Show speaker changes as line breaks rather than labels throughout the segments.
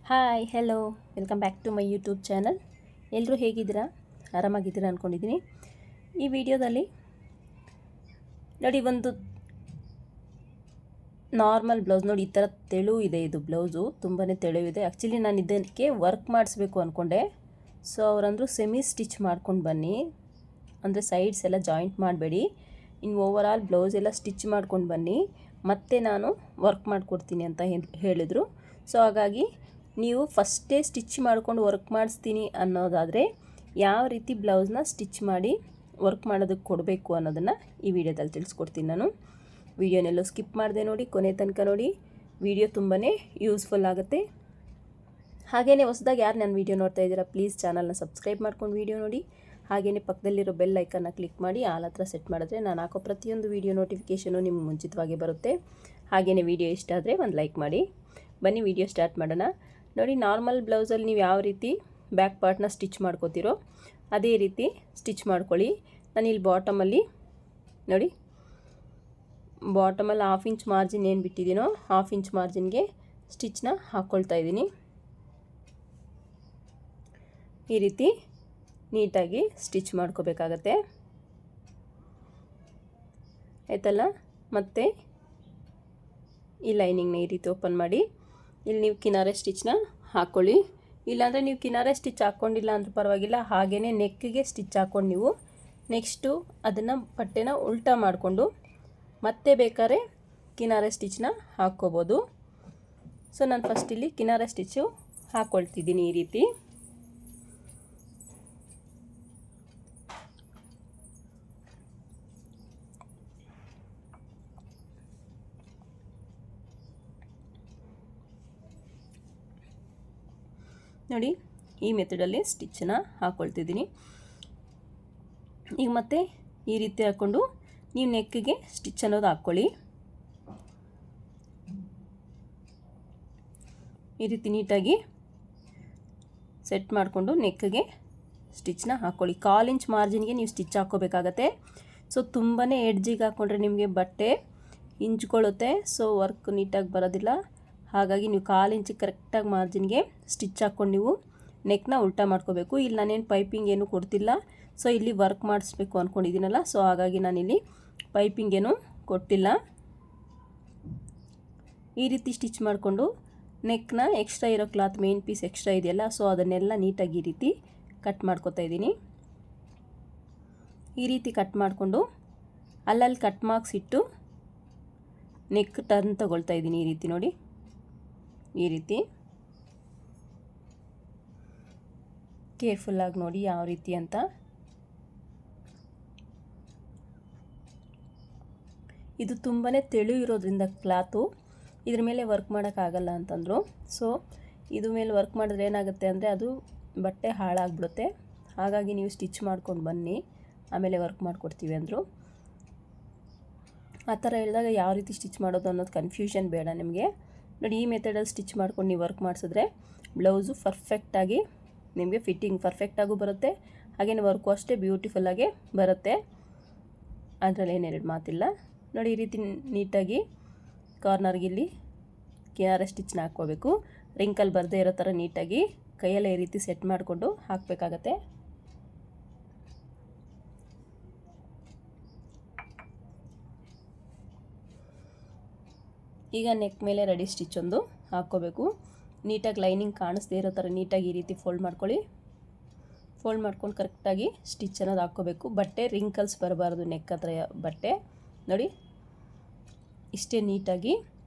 Hi hello welcome back to my YouTube channel. ಎಲ್ಲರೂ ಹೇಗಿದ್ದೀರಾ? ಆರಾಮಾಗಿದ್ದೀರಾ ಅಂದ್ಕೊಂಡಿದ್ದೀನಿ. ಈ ವಿಡಿಯೋದಲ್ಲಿ ನೋಡಿ, ಒಂದು ನಾರ್ಮಲ್ ಬ್ಲೌಸ್ ನೋಡಿ, ಈ ಥರ ತೆಳು ಇದೆ. ಇದು ಬ್ಲೌಸು ತುಂಬಾ ತೆಳುವಿದೆ. ಆ್ಯಕ್ಚುಲಿ ನಾನು ಇದಕ್ಕೆ ವರ್ಕ್ ಮಾಡಿಸ್ಬೇಕು ಅಂದ್ಕೊಂಡೆ. ಸೊ ಅವರಂದರು ಸೆಮಿ ಸ್ಟಿಚ್ ಮಾಡ್ಕೊಂಡು ಬನ್ನಿ, ಅಂದರೆ ಸೈಡ್ಸ್ ಎಲ್ಲ ಜಾಯಿಂಟ್ ಮಾಡಬೇಡಿ, ಇನ್ನು ಓವರ್ ಆಲ್ ಬ್ಲೌಸ್ ಎಲ್ಲ ಸ್ಟಿಚ್ ಮಾಡ್ಕೊಂಡು ಬನ್ನಿ, ಮತ್ತೆ ನಾನು ವರ್ಕ್ ಮಾಡಿಕೊಡ್ತೀನಿ ಅಂತ ಹೇಳಿದರು. ಸೊ ಹಾಗಾಗಿ ನೀವು ಫಸ್ಟೇ ಸ್ಟಿಚ್ ಮಾಡ್ಕೊಂಡು ವರ್ಕ್ ಮಾಡಿಸ್ತೀನಿ ಅನ್ನೋದಾದರೆ ಯಾವ ರೀತಿ ಬ್ಲೌಸ್ನ ಸ್ಟಿಚ್ ಮಾಡಿ ವರ್ಕ್ ಮಾಡೋದಕ್ಕೆ ಕೊಡಬೇಕು ಅನ್ನೋದನ್ನು ಈ ವಿಡಿಯೋದಲ್ಲಿ ತಿಳಿಸ್ಕೊಡ್ತೀನಿ. ನಾನು ವಿಡಿಯೋನೆಲ್ಲೋ ಸ್ಕಿಪ್ ಮಾಡಿದೆ ನೋಡಿ, ಕೊನೆ ತನಕ ನೋಡಿ. ವಿಡಿಯೋ ತುಂಬಾ ಯೂಸ್ಫುಲ್ ಆಗುತ್ತೆ. ಹಾಗೆಯೇ ಹೊಸದಾಗಿ ಯಾರು ನನ್ನ ವಿಡಿಯೋ ನೋಡ್ತಾ ಇದ್ದೀರಾ, ಪ್ಲೀಸ್ ಚಾನಲ್ನ ಸಬ್ಸ್ಕ್ರೈಬ್ ಮಾಡ್ಕೊಂಡು ವಿಡಿಯೋ ನೋಡಿ. ಹಾಗೆಯೇ ಪಕ್ಕದಲ್ಲಿರೋ ಬೆಲ್ ಐಕನ್ನ ಕ್ಲಿಕ್ ಮಾಡಿ ಆಲ್ ಹತ್ರ ಸೆಟ್ ಮಾಡಿದ್ರೆ ನಾನು ಹಾಕೋ ಪ್ರತಿಯೊಂದು ವಿಡಿಯೋ ನೋಟಿಫಿಕೇಷನು ನಿಮ್ಗೆ ಮುಂಚಿತವಾಗಿ ಬರುತ್ತೆ. ಹಾಗೆಯೇ ವಿಡಿಯೋ ಇಷ್ಟ ಆದರೆ ಒಂದು ಲೈಕ್ ಮಾಡಿ. ಬನ್ನಿ ವಿಡಿಯೋ ಸ್ಟಾರ್ಟ್ ಮಾಡೋಣ. ನೋಡಿ, ನಾರ್ಮಲ್ ಬ್ಲೌಸಲ್ಲಿ ನೀವು ಯಾವ ರೀತಿ ಬ್ಯಾಕ್ ಪಾರ್ಟ್ನ ಸ್ಟಿಚ್ ಮಾಡ್ಕೋತೀರೋ ಅದೇ ರೀತಿ ಸ್ಟಿಚ್ ಮಾಡ್ಕೊಳ್ಳಿ. ನಾನು ಇಲ್ಲಿ ಬಾಟಮಲ್ಲಿ ನೋಡಿ, ಬಾಟಮಲ್ಲಿ 1/2 ಇಂಚ್ ಮಾರ್ಜಿನ್ ಏನು ಬಿಟ್ಟಿದ್ದೀನೋ 1/2 ಇಂಚ್ ಮಾರ್ಜಿನ್ಗೆ ಸ್ಟಿಚ್ನ ಹಾಕ್ಕೊಳ್ತಾ ಇದ್ದೀನಿ. ಈ ರೀತಿ ನೀಟಾಗಿ ಸ್ಟಿಚ್ ಮಾಡ್ಕೋಬೇಕಾಗತ್ತೆ, ಆಯ್ತಲ್ಲ. ಮತ್ತು ಈ ಲೈನಿಂಗ್ನ ಈ ರೀತಿ ಓಪನ್ ಮಾಡಿ ಇಲ್ಲಿ ನೀವು ಕಿನಾರೆ ಸ್ಟಿಚ್ನ ಹಾಕ್ಕೊಳ್ಳಿ. ಇಲ್ಲಾಂದರೆ ನೀವು ಕಿನಾರೆ ಸ್ಟಿಚ್ ಹಾಕ್ಕೊಂಡಿಲ್ಲ ಅಂದ್ರೂ ಪರವಾಗಿಲ್ಲ, ಹಾಗೆಯೇ ನೆಕ್ಕಿಗೆ ಸ್ಟಿಚ್ ಹಾಕ್ಕೊಂಡು ನೀವು ನೆಕ್ಸ್ಟು ಅದನ್ನು ಬಟ್ಟೆನ ಉಲ್ಟಾ ಮಾಡಿಕೊಂಡು ಮತ್ತೆ ಬೇಕಾದ್ರೆ ಕಿನಾರೆ ಸ್ಟಿಚ್ನ ಹಾಕ್ಕೋಬೋದು. ಸೊ ನಾನು ಫಸ್ಟ್ ಇಲ್ಲಿ ಕಿನಾರೆ ಸ್ಟಿಚ್ಚು ಹಾಕ್ಕೊಳ್ತಿದ್ದೀನಿ ಈ ರೀತಿ. ನೋಡಿ, ಈ ಮೆಥಡಲ್ಲಿ ಸ್ಟಿಚ್ಚನ್ನ ಹಾಕ್ಕೊಳ್ತಿದ್ದೀನಿ. ಈಗ ಮತ್ತೆ ಈ ರೀತಿ ಹಾಕ್ಕೊಂಡು ನೀವು ನೆಕ್ಕಿಗೆ ಸ್ಟಿಚ್ ಅನ್ನೋದು ಹಾಕ್ಕೊಳ್ಳಿ. ಈ ರೀತಿ ನೀಟಾಗಿ ಸೆಟ್ ಮಾಡಿಕೊಂಡು ನೆಕ್ಕಿಗೆ ಸ್ಟಿಚ್ನ ಹಾಕ್ಕೊಳ್ಳಿ. 1/4 ಇಂಚ್ ಮಾರ್ಜಿನ್ಗೆ ನೀವು ಸ್ಟಿಚ್ ಹಾಕ್ಕೋಬೇಕಾಗತ್ತೆ. ಸೊ ತುಂಬಾ ಎಡ್ಜಿಗೆ ಹಾಕ್ಕೊಂಡ್ರೆ ನಿಮಗೆ ಬಟ್ಟೆ ಹಿಂಚ್ಕೊಳ್ಳುತ್ತೆ, ಸೊ ವರ್ಕ್ ನೀಟಾಗಿ ಬರೋದಿಲ್ಲ. ಹಾಗಾಗಿ ನೀವು 1/4 ಇಂಚ್ ಕರೆಕ್ಟಾಗಿ ಮಾರ್ಜಿನ್ಗೆ ಸ್ಟಿಚ್ ಹಾಕ್ಕೊಂಡು ನೀವು ನೆಕ್ನ ಉಲ್ಟಾ ಮಾಡ್ಕೋಬೇಕು. ಇಲ್ಲಿ ನಾನೇನು ಪೈಪಿಂಗ್ ಏನು ಕೊಡ್ತಿಲ್ಲ, ಸೊ ಇಲ್ಲಿ ವರ್ಕ್ ಮಾಡಿಸ್ಬೇಕು ಅಂದ್ಕೊಂಡಿದ್ದೀನಲ್ಲ, ಸೊ ಹಾಗಾಗಿ ನಾನಿಲ್ಲಿ ಪೈಪಿಂಗ್ ಏನು ಕೊಟ್ಟಿಲ್ಲ. ಈ ರೀತಿ ಸ್ಟಿಚ್ ಮಾಡಿಕೊಂಡು ನೆಕ್ನ ಎಕ್ಸ್ಟ್ರಾ ಇರೋ ಕ್ಲಾತ್, ಮೇನ್ ಪೀಸ್ ಎಕ್ಸ್ಟ್ರಾ ಇದೆಯಲ್ಲ, ಸೊ ಅದನ್ನೆಲ್ಲ ನೀಟಾಗಿ ಈ ರೀತಿ ಕಟ್ ಮಾಡ್ಕೊತಾ ಇದ್ದೀನಿ. ಈ ರೀತಿ ಕಟ್ ಮಾಡಿಕೊಂಡು ಅಲ್ಲಲ್ಲಿ ಕಟ್ ಮಾರ್ಕ್ಸ್ ಇಟ್ಟು ನೆಕ್ ಟರ್ನ್ ತಗೊಳ್ತಾ ಇದ್ದೀನಿ. ಈ ರೀತಿ ನೋಡಿ, ಈ ರೀತಿ ಕೇರ್ಫುಲ್ಲಾಗಿ ನೋಡಿ ಯಾವ ರೀತಿ ಅಂತ. ಇದು ತುಂಬಾ ತೆಳು ಇರೋದ್ರಿಂದ ಕ್ಲಾತು ಇದ್ರ ಮೇಲೆ ವರ್ಕ್ ಮಾಡೋಕ್ಕಾಗಲ್ಲ ಅಂತಂದರು. ಸೊ ಇದ್ರ ಮೇಲೆ ವರ್ಕ್ ಮಾಡಿದ್ರೆ ಏನಾಗುತ್ತೆ ಅಂದರೆ ಅದು ಬಟ್ಟೆ ಹಾಳಾಗ್ಬಿಡುತ್ತೆ. ಹಾಗಾಗಿ ನೀವು ಸ್ಟಿಚ್ ಮಾಡ್ಕೊಂಡು ಬನ್ನಿ, ಆಮೇಲೆ ವರ್ಕ್ ಮಾಡಿಕೊಡ್ತೀವಿ ಅಂದರು. ಆ ಥರ ಹೇಳಿದಾಗ ಯಾವ ರೀತಿ ಸ್ಟಿಚ್ ಮಾಡೋದು ಅನ್ನೋದು ಕನ್ಫ್ಯೂಷನ್ ಬೇಡ ನಿಮಗೆ. ನೋಡಿ, ಈ ಮೆಥಡಲ್ಲಿ ಸ್ಟಿಚ್ ಮಾಡ್ಕೊಂಡು ನೀವು ವರ್ಕ್ ಮಾಡಿಸಿದ್ರೆ ಬ್ಲೌಸು ಪರ್ಫೆಕ್ಟಾಗಿ ನಿಮಗೆ ಫಿಟ್ಟಿಂಗ್ ಪರ್ಫೆಕ್ಟಾಗೂ ಬರುತ್ತೆ, ಹಾಗೆಯೇ ವರ್ಕು ಅಷ್ಟೇ ಬ್ಯೂಟಿಫುಲ್ಲಾಗಿ ಬರುತ್ತೆ. ಅದರಲ್ಲಿ ಏನೆರಡು ಮಾತಿಲ್ಲ. ನೋಡಿ, ಈ ರೀತಿ ನೀಟಾಗಿ ಕಾರ್ನರ್ಗೆ ಇಲ್ಲಿ ಕಿನಾರೆ ಸ್ಟಿಚ್ನ ಹಾಕ್ಕೋಬೇಕು. ರಿಂಕಲ್ ಬರದೇ ಇರೋ ಥರ ನೀಟಾಗಿ ಕೈಯಲ್ಲೇ ಈ ರೀತಿ ಸೆಟ್ ಮಾಡಿಕೊಂಡು ಹಾಕಬೇಕಾಗತ್ತೆ. ಈಗ ನೆಕ್ ಮೇಲೆ ರೆಡಿ ಸ್ಟಿಚ್ ಒಂದು ಹಾಕ್ಕೋಬೇಕು. ನೀಟಾಗಿ ಲೈನಿಂಗ್ ಕಾಣಿಸ್ದೇ ಇರೋ ಥರ ನೀಟಾಗಿ ಈ ರೀತಿ ಫೋಲ್ಡ್ ಮಾಡ್ಕೊಳ್ಳಿ. ಫೋಲ್ಡ್ ಮಾಡ್ಕೊಂಡು ಕರೆಕ್ಟಾಗಿ ಸ್ಟಿಚ್ ಅನ್ನೋದು ಹಾಕ್ಕೋಬೇಕು. ಬಟ್ಟೆ ರಿಂಕಲ್ಸ್ ಬರಬಾರ್ದು ನೆಕ್ ಹತ್ರ ಬಟ್ಟೆ. ನೋಡಿ, ಇಷ್ಟೇ ನೀಟಾಗಿ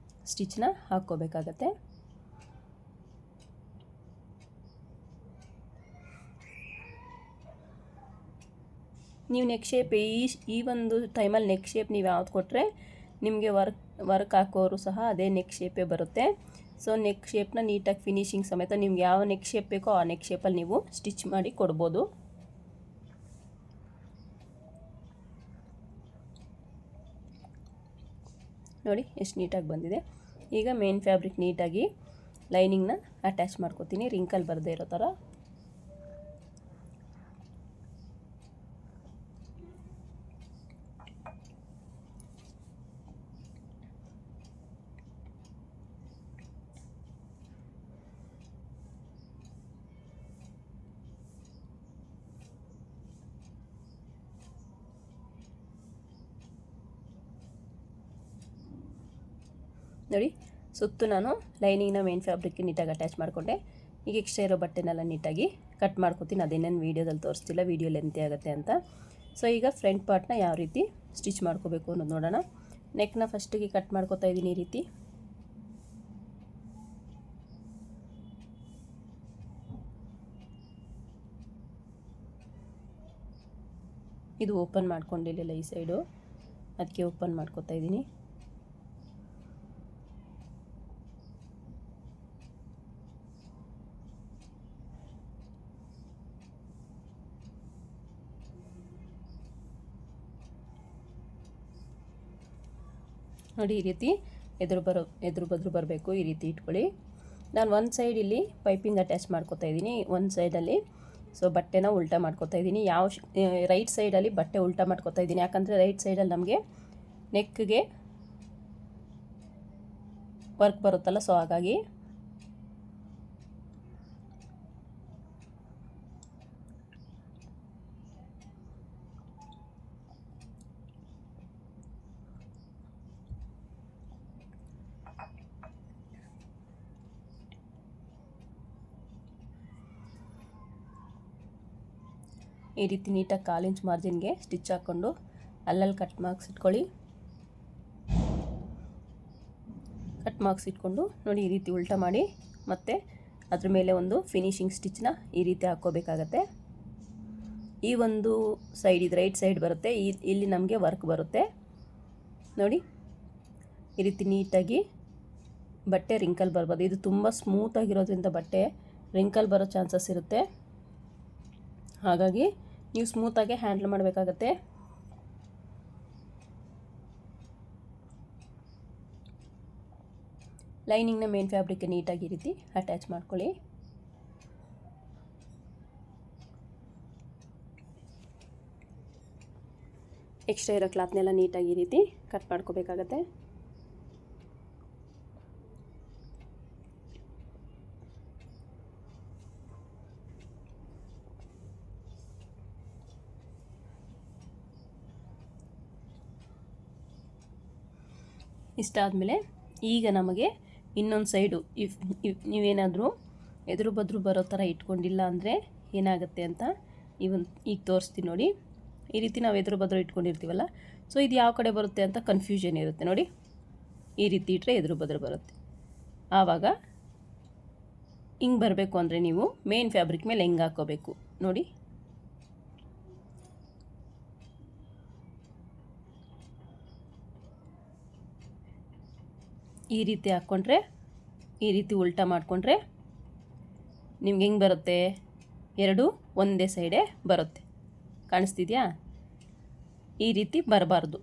ಸ್ಟಿಚ್ನ ಹಾಕ್ಕೋಬೇಕಾಗತ್ತೆ. ನೀವು ನೆಕ್ ಶೇಪ್ ಈ ಒಂದು ಟೈಮಲ್ಲಿ ನೆಕ್ ಶೇಪ್ ನೀವು ಯಾವ್ದು ಕೊಟ್ಟರೆ ನಿಮಗೆ ವರ್ಕ್ ಹಾಕೋರು ಸಹ ಅದೇ ನೆಕ್ ಶೇಪೇ ಬರುತ್ತೆ. ಸೊ ನೆಕ್ ಶೇಪ್ನ ನೀಟಾಗಿ ಫಿನಿಶಿಂಗ್ ಸಮೇತ ನಿಮ್ಗೆ ಯಾವ ನೆಕ್ ಶೇಪ್ ಬೇಕೋ ಆ ನೆಕ್ ಶೇಪಲ್ಲಿ ನೀವು ಸ್ಟಿಚ್ ಮಾಡಿ ಕೊಡ್ಬೋದು. ನೋಡಿ ಎಷ್ಟು ನೀಟಾಗಿ ಬಂದಿದೆ. ಈಗ ಮೇನ್ ಫ್ಯಾಬ್ರಿಕ್ ನೀಟಾಗಿ ಲೈನಿಂಗ್ನ ಅಟ್ಯಾಚ್ ಮಾಡ್ಕೋತೀನಿ, ರಿಂಕಲ್ ಬರದೇ ಇರೋ ಥರ. ನೋಡಿ ಸುತ್ತು ನಾನು ಲೈನಿಂಗ್ನ ಮೇನ್ ಫ್ಯಾಬ್ರಿಕ್ಗೆ ನೀಟಾಗಿ ಅಟ್ಯಾಚ್ ಮಾಡಿಕೊಂಡೆ. ಈಗ ಎಕ್ಸ್ಟ್ರಾ ಇರೋ ಬಟ್ಟೆನೆಲ್ಲ ನೀಟಾಗಿ ಕಟ್ ಮಾಡ್ಕೊತೀನಿ. ಅದೇನೇನು ವೀಡಿಯೋದಲ್ಲಿ ತೋರಿಸ್ತಿಲ್ಲ, ವೀಡಿಯೋ ಲೆಂತಿ ಆಗುತ್ತೆ ಅಂತ. ಸೊ ಈಗ ಫ್ರಂಟ್ ಪಾರ್ಟ್ನ ಯಾವ ರೀತಿ ಸ್ಟಿಚ್ ಮಾಡ್ಕೋಬೇಕು ಅನ್ನೋದು ನೋಡೋಣ. ನೆಕ್ನ ಫಸ್ಟಿಗೆ ಕಟ್ ಮಾಡ್ಕೊತಾ ಇದ್ದೀನಿ ಈ ರೀತಿ. ಇದು ಓಪನ್ ಮಾಡ್ಕೊಂಡಿರಲಿಲ್ಲ ಈ ಸೈಡು, ಅದಕ್ಕೆ ಓಪನ್ ಮಾಡ್ಕೊತಾ ಇದ್ದೀನಿ. ನೋಡಿ ಈ ರೀತಿ ಎದುರು ಬದ್ರು ಬರಬೇಕು, ಈ ರೀತಿ ಇಟ್ಕೊಳ್ಳಿ. ನಾನು ಒಂದು ಸೈಡ್ ಇಲ್ಲಿ ಪೈಪಿಂಗ್ ಅಟ್ಯಾಚ್ ಮಾಡ್ಕೊತಾ ಇದ್ದೀನಿ, ಒಂದು ಸೈಡಲ್ಲಿ ಸೊ ಬಟ್ಟೆನ ಉಲ್ಟಾ ಮಾಡ್ಕೊತಾ ಇದ್ದೀನಿ. ರೈಟ್ ಸೈಡಲ್ಲಿ ಬಟ್ಟೆ ಉಲ್ಟಾ ಮಾಡ್ಕೊತಾ ಇದ್ದೀನಿ, ಯಾಕಂದರೆ ರೈಟ್ ಸೈಡಲ್ಲಿ ನಮಗೆ ನೆಕ್ಗೆ ವರ್ಕ್ ಬರುತ್ತಲ್ಲ, ಸೊ ಹಾಗಾಗಿ. ಈ ರೀತಿ ನೀಟಾಗಿ 1/4 ಇಂಚ್ ಮಾರ್ಜಿನ್ಗೆ ಸ್ಟಿಚ್ ಹಾಕ್ಕೊಂಡು ಅಲ್ಲಲ್ಲಿ ಕಟ್ ಮಾರ್ಕ್ಸ್ ಇಟ್ಕೊಳ್ಳಿ. ಕಟ್ ಮಾರ್ಕ್ಸ್ ಇಟ್ಕೊಂಡು ನೋಡಿ ಈ ರೀತಿ ಉಲ್ಟಾ ಮಾಡಿ ಮತ್ತು ಅದ್ರ ಮೇಲೆ ಒಂದು ಫಿನಿಶಿಂಗ್ ಸ್ಟಿಚ್ನ ಈ ರೀತಿ ಹಾಕ್ಕೋಬೇಕಾಗತ್ತೆ. ಈ ಒಂದು ಸೈಡ್ ಇದು ರೈಟ್ ಸೈಡ್ ಬರುತ್ತೆ, ಇಲ್ಲಿ ನಮಗೆ ವರ್ಕ್ ಬರುತ್ತೆ ನೋಡಿ. ಈ ರೀತಿ ನೀಟಾಗಿ ಬಟ್ಟೆ ರಿಂಕಲ್ ಬರ್ಬೋದು. ಇದು ತುಂಬ ಸ್ಮೂತಾಗಿರೋದ್ರಿಂದ ಬಟ್ಟೆ ರಿಂಕಲ್ ಬರೋ ಚಾನ್ಸಸ್ ಇರುತ್ತೆ, ಹಾಗಾಗಿ ನೀವು ಸ್ಮೂತಾಗೆ ಹ್ಯಾಂಡಲ್ ಮಾಡಬೇಕಾಗತ್ತೆ. ಲೈನಿಂಗ್ನ ಮೇನ್ ಫ್ಯಾಬ್ರಿಕ್ಗೆ ನೀಟಾಗಿ ಈ ರೀತಿ ಅಟ್ಯಾಚ್ ಮಾಡ್ಕೊಳ್ಳಿ. ಎಕ್ಸ್ಟ್ರಾ ಇರೋ ಕ್ಲಾತ್ನೆಲ್ಲ ನೀಟಾಗಿ ಈ ರೀತಿ ಕಟ್ ಮಾಡ್ಕೋಬೇಕಾಗತ್ತೆ. ಇಷ್ಟಾದಮೇಲೆ ಈಗ ನಮಗೆ ಇನ್ನೊಂದು ಸೈಡು ನೀವೇನಾದರೂ ಎದುರು ಬದ್ರು ಬರೋ ಥರ ಇಟ್ಕೊಂಡಿಲ್ಲ ಅಂದರೆ ಏನಾಗುತ್ತೆ ಅಂತ ಈಗ ತೋರಿಸ್ತೀನಿ ನೋಡಿ. ಈ ರೀತಿ ನಾವು ಎದುರು ಬದ್ರು ಇಟ್ಕೊಂಡಿರ್ತೀವಲ್ಲ, ಸೊ ಇದು ಯಾವ ಕಡೆ ಬರುತ್ತೆ ಅಂತ ಕನ್ಫ್ಯೂಷನ್ ಇರುತ್ತೆ ನೋಡಿ. ಈ ರೀತಿ ಇಟ್ಟರೆ ಎದುರು ಬದ್ರು ಬರುತ್ತೆ. ಆವಾಗ ಹಿಂಗೆ ಬರಬೇಕು ಅಂದರೆ ನೀವು ಮೇನ್ ಫ್ಯಾಬ್ರಿಕ್ ಮೇಲೆ ಹೆಂಗೆ ಹಾಕ್ಕೋಬೇಕು ನೋಡಿ. ಈ ರೀತಿ ಹಾಕ್ಕೊಂಡ್ರೆ, ಈ ರೀತಿ ಉಲ್ಟಾ ಮಾಡಿಕೊಂಡ್ರೆ ನಿಮ್ಗೆ ಹೆಂಗೆ ಬರುತ್ತೆ, ಎರಡು ಒಂದೇ ಸೈಡೇ ಬರುತ್ತೆ. ಕಾಣಿಸ್ತಿದೆಯಾ? ಈ ರೀತಿ ಬರಬಾರ್ದು.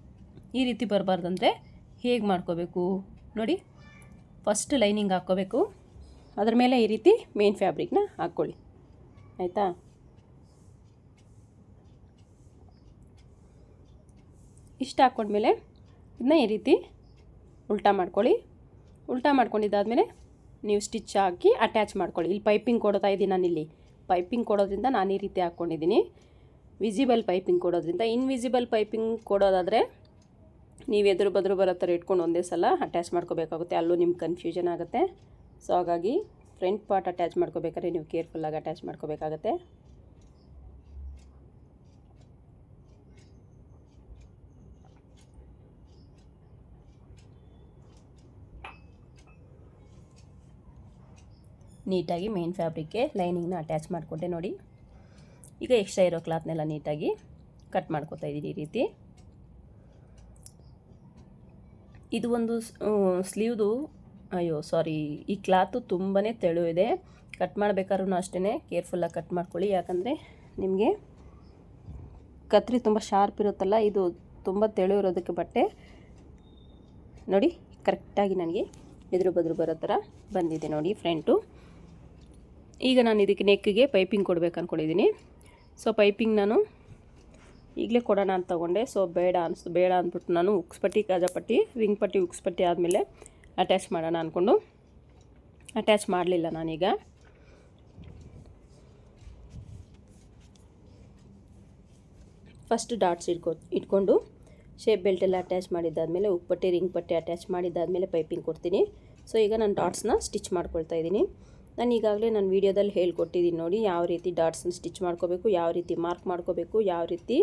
ಈ ರೀತಿ ಬರಬಾರ್ದಂದರೆ ಹೇಗೆ ಮಾಡ್ಕೋಬೇಕು ನೋಡಿ. ಫಸ್ಟ್ ಲೈನಿಂಗ್ ಹಾಕ್ಕೋಬೇಕು, ಅದ್ರ ಮೇಲೆ ಈ ರೀತಿ ಮೇನ್ ಫ್ಯಾಬ್ರಿಕ್ನ ಹಾಕ್ಕೊಳ್ಳಿ, ಆಯಿತಾ? ಇಷ್ಟು ಹಾಕ್ಕೊಂಡ್ಮೇಲೆ ಇದನ್ನ ಈ ರೀತಿ ಉಲ್ಟಾ ಮಾಡ್ಕೊಳ್ಳಿ. ಉಲ್ಟಾ ಮಾಡ್ಕೊಂಡಿದ್ದಾದಮೇಲೆ ನೀವು ಸ್ಟಿಚ್ ಹಾಕಿ ಅಟ್ಯಾಚ್ ಮಾಡ್ಕೊಳ್ಳಿ. ಇಲ್ಲಿ ಪೈಪಿಂಗ್ ಕೊಡ್ತಾ ಇದ್ದೀನಿ ನಾನಿಲ್ಲಿ. ಪೈಪಿಂಗ್ ಕೊಡೋದ್ರಿಂದ ನಾನು ಈ ರೀತಿ ಹಾಕ್ಕೊಂಡಿದ್ದೀನಿ. ವಿಸಿಬಲ್ ಪೈಪಿಂಗ್ ಕೊಡೋದ್ರಿಂದ, ಇನ್ವಿಸಿಬಲ್ ಪೈಪಿಂಗ್ ಕೊಡೋದಾದರೆ ನೀವು ಎದುರು ಬದ್ರು ಬರೋ ಥರ ಇಟ್ಕೊಂಡು ಒಂದೇ ಸಲ ಅಟ್ಯಾಚ್ ಮಾಡ್ಕೋಬೇಕಾಗುತ್ತೆ, ಅಲ್ಲೂ ನಿಮ್ಗೆ ಕನ್ಫ್ಯೂಷನ್ ಆಗುತ್ತೆ. ಸೊ ಹಾಗಾಗಿ ಫ್ರಂಟ್ ಪಾರ್ಟ್ ಅಟ್ಯಾಚ್ ಮಾಡ್ಕೋಬೇಕಾದ್ರೆ ನೀವು ಕೇರ್ಫುಲ್ಲಾಗಿ ಅಟ್ಯಾಚ್ ಮಾಡ್ಕೋಬೇಕಾಗತ್ತೆ. ನೀಟಾಗಿ ಮೇನ್ ಫ್ಯಾಬ್ರಿಕ್ಗೆ ಲೈನಿಂಗ್ನ ಅಟ್ಯಾಚ್ ಮಾಡಿಕೊಂಡೆ ನೋಡಿ. ಈಗ ಎಕ್ಸ್ಟ್ರಾ ಇರೋ ಕ್ಲಾತ್ನೆಲ್ಲ ನೀಟಾಗಿ ಕಟ್ ಮಾಡ್ಕೊತಾ ಇದ್ದೀನಿ ಈ ರೀತಿ. ಇದು ಒಂದು ಸ್ಲೀವ್ದು, ಈ ಕ್ಲಾತು ತುಂಬಾ ತೆಳು ಇದೆ. ಕಟ್ ಮಾಡಬೇಕಾದ್ರೂ ಅಷ್ಟೇ ಕೇರ್ಫುಲ್ಲಾಗಿ ಕಟ್ ಮಾಡ್ಕೊಳ್ಳಿ, ಯಾಕಂದರೆ ನಿಮಗೆ ಕತ್ರಿ ತುಂಬ ಶಾರ್ಪ್ ಇರುತ್ತಲ್ಲ, ಇದು ತುಂಬ ತೆಳು ಇರೋದಕ್ಕೆ ಬಟ್ಟೆ ನೋಡಿ ಕರೆಕ್ಟಾಗಿ ನನಗೆ ಎದುರು ಬದ್ರು ಬರೋ ಥರ ಬಂದಿದೆ ನೋಡಿ ಫ್ರಂಟು. ಈಗ ನಾನು ಇದಕ್ಕೆ ನೆಕ್ಗೆ ಪೈಪಿಂಗ್ ಕೊಡಬೇಕು ಅಂದ್ಕೊಂಡಿದ್ದೀನಿ. ಸೊ ಪೈಪಿಂಗ್ ನಾನು ಈಗಲೇ ಕೊಡೋಣ ಅಂತ ತೊಗೊಂಡೆ. ಸೊ ಬೇಡ ಅಂದ್ಬಿಟ್ಟು ನಾನು ಉಕ್ಸ್ಪಟ್ಟಿ, ಕಾಜಾಪಟ್ಟಿ, ರಿಂಗ್ ಪಟ್ಟಿ, ಉಕ್ಸ್ಪಟ್ಟಿ ಆದಮೇಲೆ ಅಟ್ಯಾಚ್ ಮಾಡೋಣ ಅಂದ್ಕೊಂಡು ಅಟ್ಯಾಚ್ ಮಾಡಲಿಲ್ಲ ನಾನೀಗ. ಫಸ್ಟ್ ಡಾಟ್ಸ್ ಇಟ್ಕೊಂಡು ಶೇಪ್ ಬೆಲ್ಟ್ ಎಲ್ಲ ಅಟ್ಯಾಚ್ ಮಾಡಿದ್ದಾದಮೇಲೆ ಉಪ್ಪಟ್ಟೆ ರಿಂಗ್ ಪಟ್ಟೆ ಅಟ್ಯಾಚ್ ಮಾಡಿದ್ದಾದಮೇಲೆ ಪೈಪಿಂಗ್ ಕೊಡ್ತೀನಿ. ಸೊ ಈಗ ನಾನು ಡಾಟ್ಸ್ನ ಸ್ಟಿಚ್ ಮಾಡ್ಕೊಳ್ತಾ ಇದ್ದೀನಿ. ನಾನು ಈಗಾಗಲೇ ನಾನು ವೀಡಿಯೋದಲ್ಲಿ ಹೇಳ್ಕೊಟ್ಟಿದ್ದೀನಿ ನೋಡಿ, ಯಾವ ರೀತಿ ಡಾಟ್ಸ್ನ ಸ್ಟಿಚ್ ಮಾಡ್ಕೋಬೇಕು, ಯಾವ ರೀತಿ ಮಾರ್ಕ್ ಮಾಡ್ಕೋಬೇಕು, ಯಾವ ರೀತಿ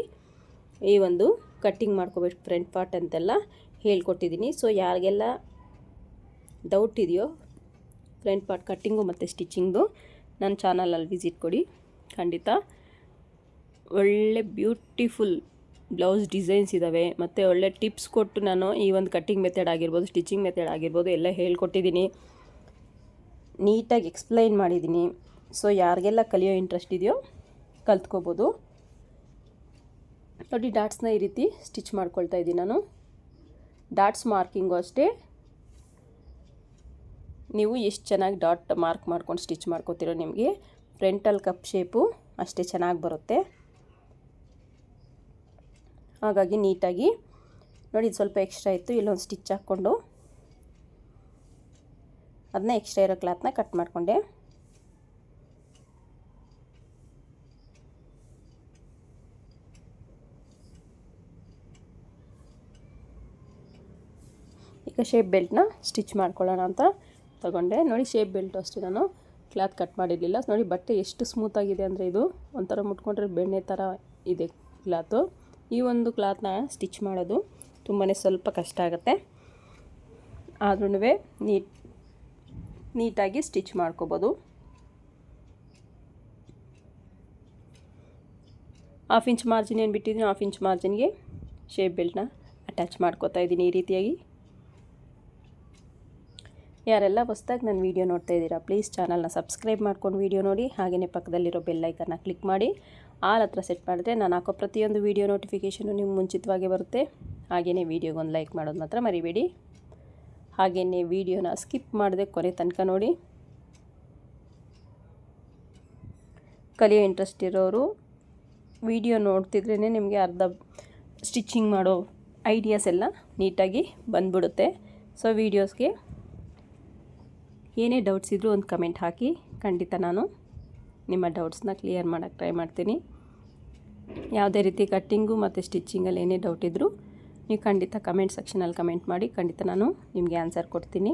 ಈ ಒಂದು ಕಟ್ಟಿಂಗ್ ಮಾಡ್ಕೋಬೇಕು ಫ್ರಂಟ್ ಪಾರ್ಟ್ ಅಂತೆಲ್ಲ ಹೇಳ್ಕೊಟ್ಟಿದ್ದೀನಿ. ಸೊ ಯಾರಿಗೆಲ್ಲ ಡೌಟ್ ಇದೆಯೋ ಫ್ರಂಟ್ ಪಾರ್ಟ್ ಕಟ್ಟಿಂಗು ಮತ್ತು ಸ್ಟಿಚಿಂಗ್ದು ನನ್ನ ಚಾನಲಲ್ಲಿ ವಿಸಿಟ್ ಕೊಡಿ. ಖಂಡಿತ ಒಳ್ಳೆ ಬ್ಯೂಟಿಫುಲ್ ಬ್ಲೌಸ್ ಡಿಸೈನ್ಸ್ ಇದ್ದಾವೆ ಮತ್ತು ಒಳ್ಳೆ ಟಿಪ್ಸ್ ಕೊಟ್ಟು ನಾನು ಈ ಒಂದು ಕಟ್ಟಿಂಗ್ ಮೆಥಡ್ ಆಗಿರ್ಬೋದು, ಸ್ಟಿಚಿಂಗ್ ಮೆಥಡ್ ಆಗಿರ್ಬೋದು ಎಲ್ಲ ಹೇಳ್ಕೊಟ್ಟಿದ್ದೀನಿ, ನೀಟಾಗಿ ಎಕ್ಸ್ಪ್ಲೈನ್ ಮಾಡಿದ್ದೀನಿ. ಸೊ ಯಾರಿಗೆಲ್ಲ ಕಲಿಯೋ ಇಂಟ್ರೆಸ್ಟ್ ಇದೆಯೋ ಕಲ್ತ್ಕೋಬೋದು. ನೋಡಿ ಡಾಟ್ಸ್ನ ಈ ರೀತಿ ಸ್ಟಿಚ್ ಮಾಡ್ಕೊಳ್ತಾ ಇದ್ದೀನಿ ನಾನು. ಡಾಟ್ಸ್ ಮಾರ್ಕಿಂಗು ಅಷ್ಟೇ, ನೀವು ಎಷ್ಟು ಚೆನ್ನಾಗಿ ಡಾಟ್ ಮಾರ್ಕ್ ಮಾಡ್ಕೊಂಡು ಸ್ಟಿಚ್ ಮಾಡ್ಕೋತಿರೋ ನಿಮಗೆ ಫ್ರಂಟಲ್ ಕಪ್ ಶೇಪು ಅಷ್ಟೇ ಚೆನ್ನಾಗಿ ಬರುತ್ತೆ. ಹಾಗಾಗಿ ನೀಟಾಗಿ ನೋಡಿ, ಇದು ಸ್ವಲ್ಪ ಎಕ್ಸ್ಟ್ರಾ ಇತ್ತು, ಇಲ್ಲೊಂದು ಸ್ಟಿಚ್ ಹಾಕ್ಕೊಂಡು ಅದನ್ನ ಎಕ್ಸ್ಟ್ರಾ ಇರೋ ಕ್ಲಾತ್ನ ಕಟ್ ಮಾಡಿಕೊಂಡೆ. ಈಗ ಶೇಪ್ ಬೆಲ್ಟ್ನ ಸ್ಟಿಚ್ ಮಾಡ್ಕೊಳ್ಳೋಣ ಅಂತ ತಗೊಂಡೆ. ನೋಡಿ ಶೇಪ್ ಬೆಲ್ಟು ಅಷ್ಟೇ ನಾನು ಕ್ಲಾತ್ ಕಟ್ ಮಾಡಿರಲಿಲ್ಲ. ನೋಡಿ ಬಟ್ಟೆ ಎಷ್ಟು ಸ್ಮೂತಾಗಿದೆ ಅಂದರೆ ಇದು ಒಂಥರ ಮುಟ್ಕೊಂಡ್ರೆ ಬೆಣ್ಣೆ ಥರ ಇದೆ ಕ್ಲಾತು. ಈ ಒಂದು ಕ್ಲಾತ್ನ ಸ್ಟಿಚ್ ಮಾಡೋದು ತುಂಬಾ ಸ್ವಲ್ಪ ಕಷ್ಟ ಆಗುತ್ತೆ, ಆದ್ರೂ ನೀಟಾಗಿ ಸ್ಟಿಚ್ ಮಾಡ್ಕೋಬೋದು. 1/2 ಇಂಚ್ ಮಾರ್ಜಿನ್ ಏನು ಬಿಟ್ಟಿದ್ದೀನಿ, 1/2 ಇಂಚ್ ಮಾರ್ಜಿನ್ಗೆ ಶೇಪ್ ಬೆಲ್ಟ್ನ ಅಟ್ಯಾಚ್ ಮಾಡ್ಕೋತಾ ಇದ್ದೀನಿ ಈ ರೀತಿಯಾಗಿ. ಯಾರೆಲ್ಲ ಹೊಸ್ದಾಗಿ ನನ್ನ ವೀಡಿಯೋ ನೋಡ್ತಾ ಇದ್ದೀರಾ ಪ್ಲೀಸ್ ಚಾನಲ್ನ ಸಬ್ಸ್ಕ್ರೈಬ್ ಮಾಡ್ಕೊಂಡು ವೀಡಿಯೋ ನೋಡಿ. ಹಾಗೆಯೇ ಪಕ್ಕದಲ್ಲಿರೋ ಬೆಲ್ ಐಕನ್ನ ಕ್ಲಿಕ್ ಮಾಡಿ ಆಲ್ ಹತ್ರ ಸೆಟ್ ಮಾಡಿದ್ರೆ ನಾನು ಹಾಕೋ ಪ್ರತಿಯೊಂದು ವೀಡಿಯೋ ನೋಟಿಫಿಕೇಷನು ನಿಮ್ಗೆ ಮುಂಚಿತವಾಗಿ ಬರುತ್ತೆ. ಹಾಗೆಯೇ ವೀಡಿಯೋಗೊಂದು ಲೈಕ್ ಮಾಡೋದು ಮಾತ್ರ ಮರಿಬೇಡಿ. ಹಾಗೆಯೇ ವೀಡಿಯೋನ ಸ್ಕಿಪ್ ಮಾಡದೆ ಕೊನೆ ತನಕ ನೋಡಿ. ಕಲಿಯೋ ಇಂಟ್ರೆಸ್ಟ್ ಇರೋರು ವೀಡಿಯೋ ನೋಡ್ತಿದ್ರೇ ನಿಮಗೆ ಅರ್ಧ ಸ್ಟಿಚಿಂಗ್ ಮಾಡೋ ಐಡಿಯಾಸ್ ಎಲ್ಲ ನೀಟಾಗಿ ಬಂದ್ಬಿಡುತ್ತೆ. ಸೊ ವೀಡಿಯೋಸ್ಗೆ ಏನೇ ಡೌಟ್ಸ್ ಇದ್ದರೂ ಒಂದು ಕಮೆಂಟ್ ಹಾಕಿ, ಖಂಡಿತ ನಾನು ನಿಮ್ಮ ಡೌಟ್ಸ್ನ ಕ್ಲಿಯರ್ ಮಾಡೋಕ್ಕೆ ಟ್ರೈ ಮಾಡ್ತೀನಿ. ಯಾವುದೇ ರೀತಿ ಕಟ್ಟಿಂಗು ಮತ್ತು ಸ್ಟಿಚಿಂಗಲ್ಲಿ ಏನೇ ಡೌಟ್ ಇದ್ದರೂ ನೀವು ಖಂಡಿತ ಕಮೆಂಟ್ ಸೆಕ್ಷನಲ್ಲಿ ಕಮೆಂಟ್ ಮಾಡಿ, ಖಂಡಿತ ನಾನು ನಿಮಗೆ ಆನ್ಸರ್ ಕೊಡ್ತೀನಿ.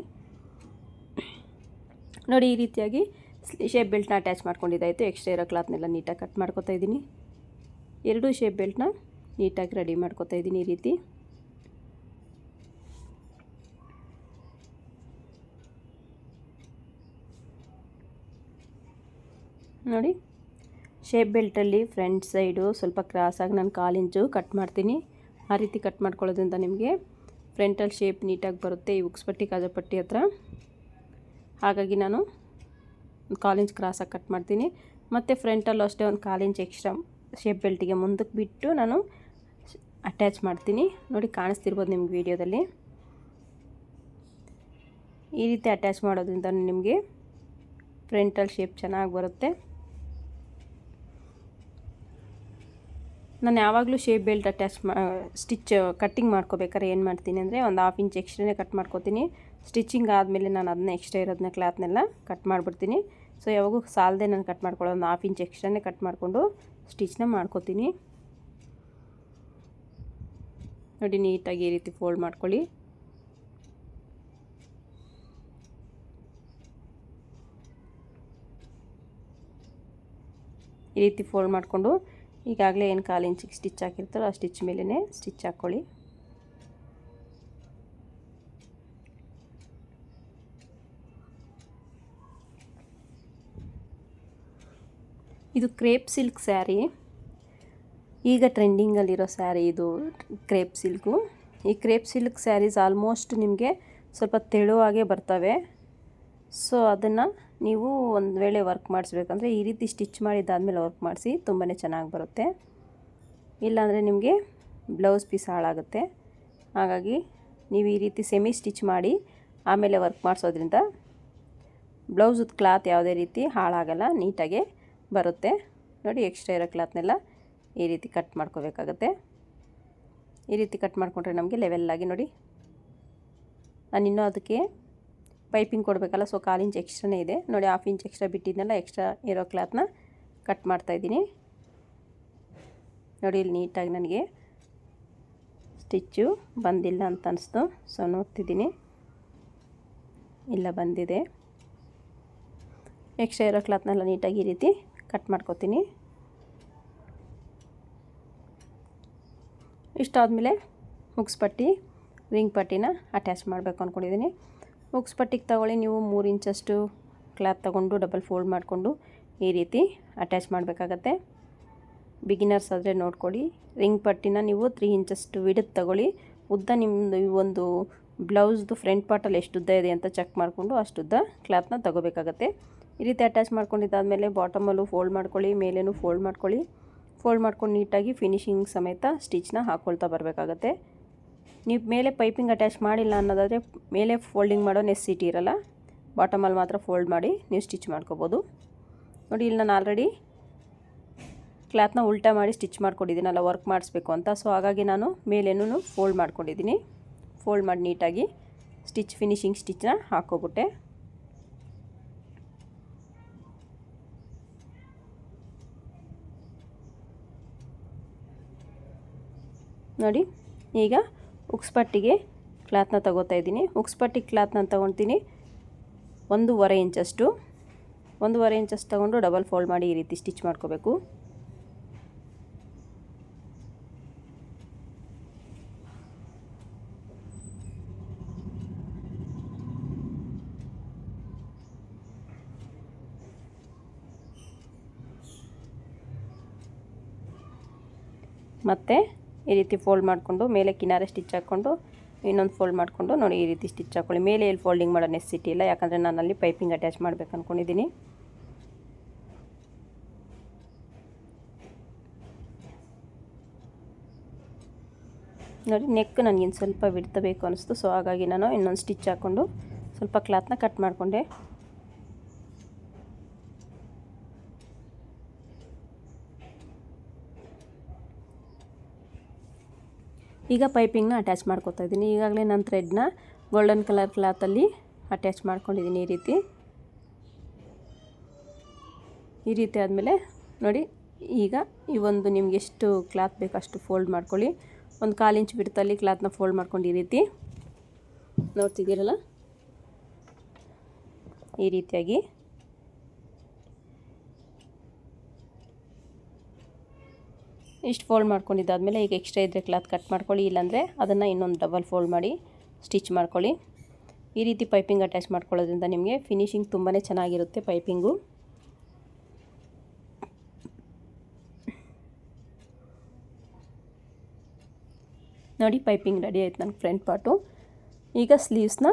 ನೋಡಿ ಈ ರೀತಿಯಾಗಿ ಶೇಪ್ ಬೆಲ್ಟ್ನ ಅಟ್ಯಾಚ್ ಮಾಡ್ಕೊಂಡಿದ್ದಾಯಿತು. ಎಕ್ಸ್ಟ್ರಾ ಇರೋ ಕ್ಲಾತ್ನೆಲ್ಲ ನೀಟಾಗಿ ಕಟ್ ಮಾಡ್ಕೊತಾ ಇದ್ದೀನಿ. 2 ಶೇಪ್ ಬೆಲ್ಟ್ನ ನೀಟಾಗಿ ರೆಡಿ ಮಾಡ್ಕೊತಾ ಇದ್ದೀನಿ ಈ ರೀತಿ. ನೋಡಿ ಶೇಪ್ ಬೆಲ್ಟಲ್ಲಿ ಫ್ರಂಟ್ ಸೈಡು ಸ್ವಲ್ಪ ಕ್ರಾಸಾಗಿ ನಾನು 1/4 ಇಂಚು ಕಟ್ ಮಾಡ್ತೀನಿ. ಆ ರೀತಿ ಕಟ್ ಮಾಡ್ಕೊಳ್ಳೋದ್ರಿಂದ ನಿಮಗೆ ಫ್ರಂಟಲ್ಲಿ ಶೇಪ್ ನೀಟಾಗಿ ಬರುತ್ತೆ ಈ ಉಕ್ಸ್ಪಟ್ಟಿ ಕಾಜಾಪಟ್ಟಿ ಹತ್ರ. ಹಾಗಾಗಿ ನಾನು 1/4 ಇಂಚ್ ಕ್ರಾಸಾಗಿ ಕಟ್ ಮಾಡ್ತೀನಿ. ಮತ್ತು ಫ್ರಂಟಲ್ಲೂ ಅಷ್ಟೇ ಒಂದು 1/4 ಇಂಚ್ ಎಕ್ಸ್ಟ್ರಾ ಶೇಪ್ ಬೆಲ್ಟಿಗೆ ಮುಂದಕ್ಕೆ ಬಿಟ್ಟು ನಾನು ಅಟ್ಯಾಚ್ ಮಾಡ್ತೀನಿ. ನೋಡಿ ಕಾಣಿಸ್ತಿರ್ಬೋದು ನಿಮ್ಗೆ ವೀಡಿಯೋದಲ್ಲಿ. ಈ ರೀತಿ ಅಟ್ಯಾಚ್ ಮಾಡೋದ್ರಿಂದ ನಿಮಗೆ ಫ್ರಂಟಲ್ಲಿ ಶೇಪ್ ಚೆನ್ನಾಗಿ ಬರುತ್ತೆ. ನಾನು ಯಾವಾಗಲೂ ಶೇಪ್ ಬೆಲ್ಟ್ ಅಟ್ಯಾಚ್ ಕಟ್ಟಿಂಗ್ ಮಾಡ್ಕೋಬೇಕಾದ್ರೆ ಏನು ಮಾಡ್ತೀನಿ ಅಂದರೆ ಒಂದು 1/2 ಇಂಚ್ ಎಕ್ಸ್ಟ್ರಾನೇ ಕಟ್ ಮಾಡ್ಕೋತೀನಿ. ಸ್ಟಿಚಿಂಗ್ ಆದಮೇಲೆ ನಾನು ಅದನ್ನ ಎಕ್ಸ್ಟ್ರಾ ಇರೋದನ್ನ ಕ್ಲಾತ್ನೆಲ್ಲ ಕಟ್ ಮಾಡಿಬಿಡ್ತೀನಿ. ಸೊ ಯಾವಾಗೂ ಸಾಲದೆ ನಾನು ಕಟ್ ಮಾಡ್ಕೊಳ್ಳೋ ಒಂದು 1/2 ಇಂಚ್ ಎಕ್ಸ್ಟ್ರಾನೇ ಕಟ್ ಮಾಡಿಕೊಂಡು ಸ್ಟಿಚ್ನ ಮಾಡ್ಕೋತೀನಿ. ನೋಡಿ ನೀಟಾಗಿ ಈ ರೀತಿ ಫೋಲ್ಡ್ ಮಾಡ್ಕೊಳ್ಳಿ. ಈ ರೀತಿ ಫೋಲ್ಡ್ ಮಾಡಿಕೊಂಡು ಈಗಾಗಲೇ ಏನು 1/4 ಇಂಚಿಗೆ ಸ್ಟಿಚ್ ಹಾಕಿರ್ತಾರೋ ಆ ಸ್ಟಿಚ್ ಮೇಲೇ ಸ್ಟಿಚ್ ಹಾಕ್ಕೊಳ್ಳಿ. ಇದು ಕ್ರೇಪ್ ಸಿಲ್ಕ್ ಸ್ಯಾರಿ, ಈಗ ಟ್ರೆಂಡಿಂಗಲ್ಲಿರೋ ಸ್ಯಾರಿ ಇದು ಕ್ರೇಪ್ ಸಿಲ್ಕು. ಈ ಕ್ರೇಪ್ ಸಿಲ್ಕ್ ಸ್ಯಾರೀಸ್ ಆಲ್ಮೋಸ್ಟ್ ನಿಮಗೆ ಸ್ವಲ್ಪ ತೆಳುವಾಗೇ ಬರ್ತವೆ. ಸೊ ಅದನ್ನು ನೀವು ಒಂದು ವೇಳೆ ವರ್ಕ್ ಮಾಡಿಸ್ಬೇಕಂದ್ರೆ ಈ ರೀತಿ ಸ್ಟಿಚ್ ಮಾಡಿದ್ದಾದಮೇಲೆ ವರ್ಕ್ ಮಾಡಿಸಿ, ತುಂಬಾ ಚೆನ್ನಾಗಿ ಬರುತ್ತೆ. ಇಲ್ಲಾಂದರೆ ನಿಮಗೆ ಬ್ಲೌಸ್ ಪೀಸ್ ಹಾಳಾಗುತ್ತೆ. ಹಾಗಾಗಿ ನೀವು ಈ ರೀತಿ ಸೆಮಿ ಸ್ಟಿಚ್ ಮಾಡಿ ಆಮೇಲೆ ವರ್ಕ್ ಮಾಡಿಸೋದ್ರಿಂದ ಬ್ಲೌಸದ ಕ್ಲಾತ್ ಯಾವುದೇ ರೀತಿ ಹಾಳಾಗಲ್ಲ, ನೀಟಾಗೆ ಬರುತ್ತೆ. ನೋಡಿ ಎಕ್ಸ್ಟ್ರಾ ಇರೋ ಕ್ಲಾತ್ನೆಲ್ಲ ಈ ರೀತಿ ಕಟ್ ಮಾಡ್ಕೋಬೇಕಾಗತ್ತೆ. ಈ ರೀತಿ ಕಟ್ ಮಾಡಿಕೊಂಡ್ರೆ ನಮಗೆ ಲೆವೆಲ್ಲಾಗಿ ನೋಡಿ. ನಾನು ಇನ್ನೂ ಅದಕ್ಕೆ ಪೈಪಿಂಗ್ ಕೊಡಬೇಕಲ್ಲ, ಸೊ 1/4 ಇಂಚ್ ಎಕ್ಸ್ಟ್ರಾನೇ ಇದೆ. ನೋಡಿ 1/2 ಇಂಚ್ ಎಕ್ಸ್ಟ್ರಾ ಬಿಟ್ಟಿದ್ದೆನಲ್ಲ, ಎಕ್ಸ್ಟ್ರಾ ಇರೋ ಕ್ಲಾತ್ನ ಕಟ್ ಮಾಡ್ತಾಯಿದ್ದೀನಿ. ನೋಡಿ ಇಲ್ಲಿ ನೀಟಾಗಿ ನನಗೆ ಸ್ಟಿಚ್ಚು ಬಂದಿಲ್ಲ ಅಂತ ಅನಿಸ್ತು. ಸೊ ನೋಡ್ತಿದ್ದೀನಿ, ಇಲ್ಲ ಬಂದಿದೆ. ಎಕ್ಸ್ಟ್ರಾ ಇರೋ ಕ್ಲಾತ್ನೆಲ್ಲ ನೀಟಾಗಿ ಈ ರೀತಿ ಕಟ್ ಮಾಡ್ಕೊತೀನಿ. ಇಷ್ಟಾದಮೇಲೆ ಹುಕ್ಸ್ ಪಟ್ಟಿ, ರಿಂಗ್ ಪಟ್ಟಿನ ಅಟ್ಯಾಚ್ ಮಾಡಬೇಕು ಅಂದ್ಕೊಂಡಿದ್ದೀನಿ. ಹುಕ್ಸ್ ಪಟ್ಟಿಗೆ ತಗೊಳ್ಳಿ, ನೀವು 3 ಇಂಚಷ್ಟು ಕ್ಲಾತ್ ತಗೊಂಡು ಡಬಲ್ ಫೋಲ್ಡ್ ಮಾಡಿಕೊಂಡು ಈ ರೀತಿ ಅಟ್ಯಾಚ್ ಮಾಡಬೇಕಾಗತ್ತೆ. ಬಿಗಿನರ್ಸ್ ಆದರೆ ನೋಡ್ಕೊಳ್ಳಿ. ರಿಂಗ್ ಪಟ್ಟಿನ ನೀವು 3 ಇಂಚಷ್ಟು ವಿಡ್ತ್ ತಗೊಳ್ಳಿ. ಉದ್ದ ನಿಮ್ಮದು ಈ ಒಂದು ಬ್ಲೌಸ್ದು ಫ್ರಂಟ್ ಪಾರ್ಟಲ್ಲಿ ಎಷ್ಟು ಉದ್ದ ಇದೆ ಅಂತ ಚೆಕ್ ಮಾಡಿಕೊಂಡು ಅಷ್ಟುದ್ದ ಕ್ಲಾತ್ನ ತಗೋಬೇಕಾಗತ್ತೆ. ಈ ರೀತಿ ಅಟ್ಯಾಚ್ ಮಾಡ್ಕೊಂಡಿದ್ದಾದಮೇಲೆ ಬಾಟಮಲ್ಲೂ ಫೋಲ್ಡ್ ಮಾಡ್ಕೊಳ್ಳಿ, ಮೇಲೇನೂ ಫೋಲ್ಡ್ ಮಾಡ್ಕೊಳ್ಳಿ. ಫೋಲ್ಡ್ ಮಾಡ್ಕೊಂಡು ನೀಟಾಗಿ ಫಿನಿಶಿಂಗ್ ಸಮೇತ ಸ್ಟಿಚ್ನ ಹಾಕ್ಕೊಳ್ತಾ ಬರಬೇಕಾಗತ್ತೆ. ನೀವು ಮೇಲೆ ಪೈಪಿಂಗ್ ಅಟ್ಯಾಚ್ ಮಾಡಿಲ್ಲ ಅನ್ನೋದಾದರೆ ಮೇಲೆ ಫೋಲ್ಡಿಂಗ್ ಮಾಡೋ ನೆಸೆಸಿಟಿ ಇರಲ್ಲ. ಬಾಟಮಲ್ಲಿ ಮಾತ್ರ ಫೋಲ್ಡ್ ಮಾಡಿ ನೀವು ಸ್ಟಿಚ್ ಮಾಡ್ಕೋಬೋದು. ನೋಡಿ, ಇಲ್ಲಿ ನಾನು ಆಲ್ರೆಡಿ ಕ್ಲಾತ್ನ ಉಲ್ಟಾ ಮಾಡಿ ಸ್ಟಿಚ್ ಮಾಡ್ಕೊಂಡಿದ್ದೀನಲ್ಲ ವರ್ಕ್ ಮಾಡಿಸ್ಬೇಕು ಅಂತ. ಸೊ ಹಾಗಾಗಿ ನಾನು ಮೇಲೇನೂ ಫೋಲ್ಡ್ ಮಾಡ್ಕೊಂಡಿದ್ದೀನಿ. ಫೋಲ್ಡ್ ಮಾಡಿ ನೀಟಾಗಿ ಫಿನಿಶಿಂಗ್ ಸ್ಟಿಚ್ನ ಹಾಕ್ಕೊಬಿಟ್ಟೆ. ನೋಡಿ, ಈಗ ಹುಕ್ಸ್ ಪಟ್ಟಿಗೆ ಕ್ಲಾತ್ನ ತಗೋತಾ ಇದ್ದೀನಿ. ಹುಕ್ಸ್ ಪಟ್ಟಿಗೆ ಕ್ಲಾತ್ನ ತೊಗೊಳ್ತೀನಿ 1.5 ಇಂಚಷ್ಟು. 1.5 ಇಂಚಷ್ಟು ತೊಗೊಂಡು ಡಬಲ್ ಫೋಲ್ಡ್ ಮಾಡಿ ಈ ರೀತಿ ಸ್ಟಿಚ್ ಮಾಡ್ಕೋಬೇಕು. ಮತ್ತು ಈ ರೀತಿ ಫೋಲ್ಡ್ ಮಾಡಿಕೊಂಡು ಮೇಲೆ ಕಿನಾರೆ ಸ್ಟಿಚ್ ಹಾಕ್ಕೊಂಡು ಇನ್ನೊಂದು ಫೋಲ್ಡ್ ಮಾಡಿಕೊಂಡು ನೋಡಿ ಈ ರೀತಿ ಸ್ಟಿಚ್ ಹಾಕ್ಕೊಳ್ಳಿ. ಮೇಲೆ ಎಲ್ಲಿ ಫೋಲ್ಡಿಂಗ್ ಮಾಡೋ ನೆಸೆಸಿಟಿ ಇಲ್ಲ, ಯಾಕಂದರೆ ನಾನು ಅಲ್ಲಿ ಪೈಪಿಂಗ್ ಅಟ್ಯಾಚ್ ಮಾಡಬೇಕು ಅಂದ್ಕೊಂಡಿದ್ದೀನಿ. ನೋಡಿ, ನೆಕ್ ನನಗಿನ್ನು ಸ್ವಲ್ಪ ಬಿಡ್ತಬೇಕು ಅನಿಸ್ತು. ಸೊ ಹಾಗಾಗಿ ನಾನು ಇನ್ನೊಂದು ಸ್ಟಿಚ್ ಹಾಕ್ಕೊಂಡು ಸ್ವಲ್ಪ ಕ್ಲಾತ್ನ ಕಟ್ ಮಾಡಿಕೊಂಡೆ. ಈಗ ಪೈಪಿಂಗ್ನ ಅಟ್ಯಾಚ್ ಮಾಡ್ಕೊತಾ ಇದ್ದೀನಿ. ಈಗಾಗಲೇ ನಾನು ಥ್ರೆಡ್ನ ಗೋಲ್ಡನ್ ಕಲರ್ ಕ್ಲಾತಲ್ಲಿ ಅಟ್ಯಾಚ್ ಮಾಡ್ಕೊಂಡಿದ್ದೀನಿ. ಈ ರೀತಿ ಆದಮೇಲೆ ನೋಡಿ, ಈಗ ಈ ಒಂದು ನಿಮ್ಗೆ ಎಷ್ಟು ಕ್ಲಾತ್ ಬೇಕು ಅಷ್ಟು ಫೋಲ್ಡ್ ಮಾಡ್ಕೊಳ್ಳಿ. ಒಂದು 1/4 ಇಂಚ್ ಬಿಡ್ತಲ್ಲಿ ಕ್ಲಾತ್ನ ಫೋಲ್ಡ್ ಮಾಡ್ಕೊಂಡು ಈ ರೀತಿ ನೋಡ್ತಿದ್ದೀರಲ್ಲ, ಈ ರೀತಿಯಾಗಿ ಇಷ್ಟು ಫೋಲ್ಡ್ ಮಾಡ್ಕೊಂಡಿದ್ದಾದಮೇಲೆ ಈಗ ಎಕ್ಸ್ಟ್ರಾ ಇದ್ದರೆ ಕ್ಲಾತ್ ಕಟ್ ಮಾಡ್ಕೊಳ್ಳಿ, ಇಲ್ಲಾಂದರೆ ಅದನ್ನು ಇನ್ನೊಂದು ಡಬಲ್ ಫೋಲ್ಡ್ ಮಾಡಿ ಸ್ಟಿಚ್ ಮಾಡ್ಕೊಳ್ಳಿ. ಈ ರೀತಿ ಪೈಪಿಂಗ್ ಅಟ್ಯಾಚ್ ಮಾಡ್ಕೊಳ್ಳೋದ್ರಿಂದ ನಿಮಗೆ ಫಿನಿಶಿಂಗ್ ತುಂಬಾ ಚೆನ್ನಾಗಿರುತ್ತೆ. ಪೈಪಿಂಗು ನೋಡಿ, ಪೈಪಿಂಗ್ ರೆಡಿ ಆಯ್ತು ನನ್ನ ಫ್ರಂಟ್ ಪಾರ್ಟು. ಈಗ ಸ್ಲೀವ್ಸ್ನ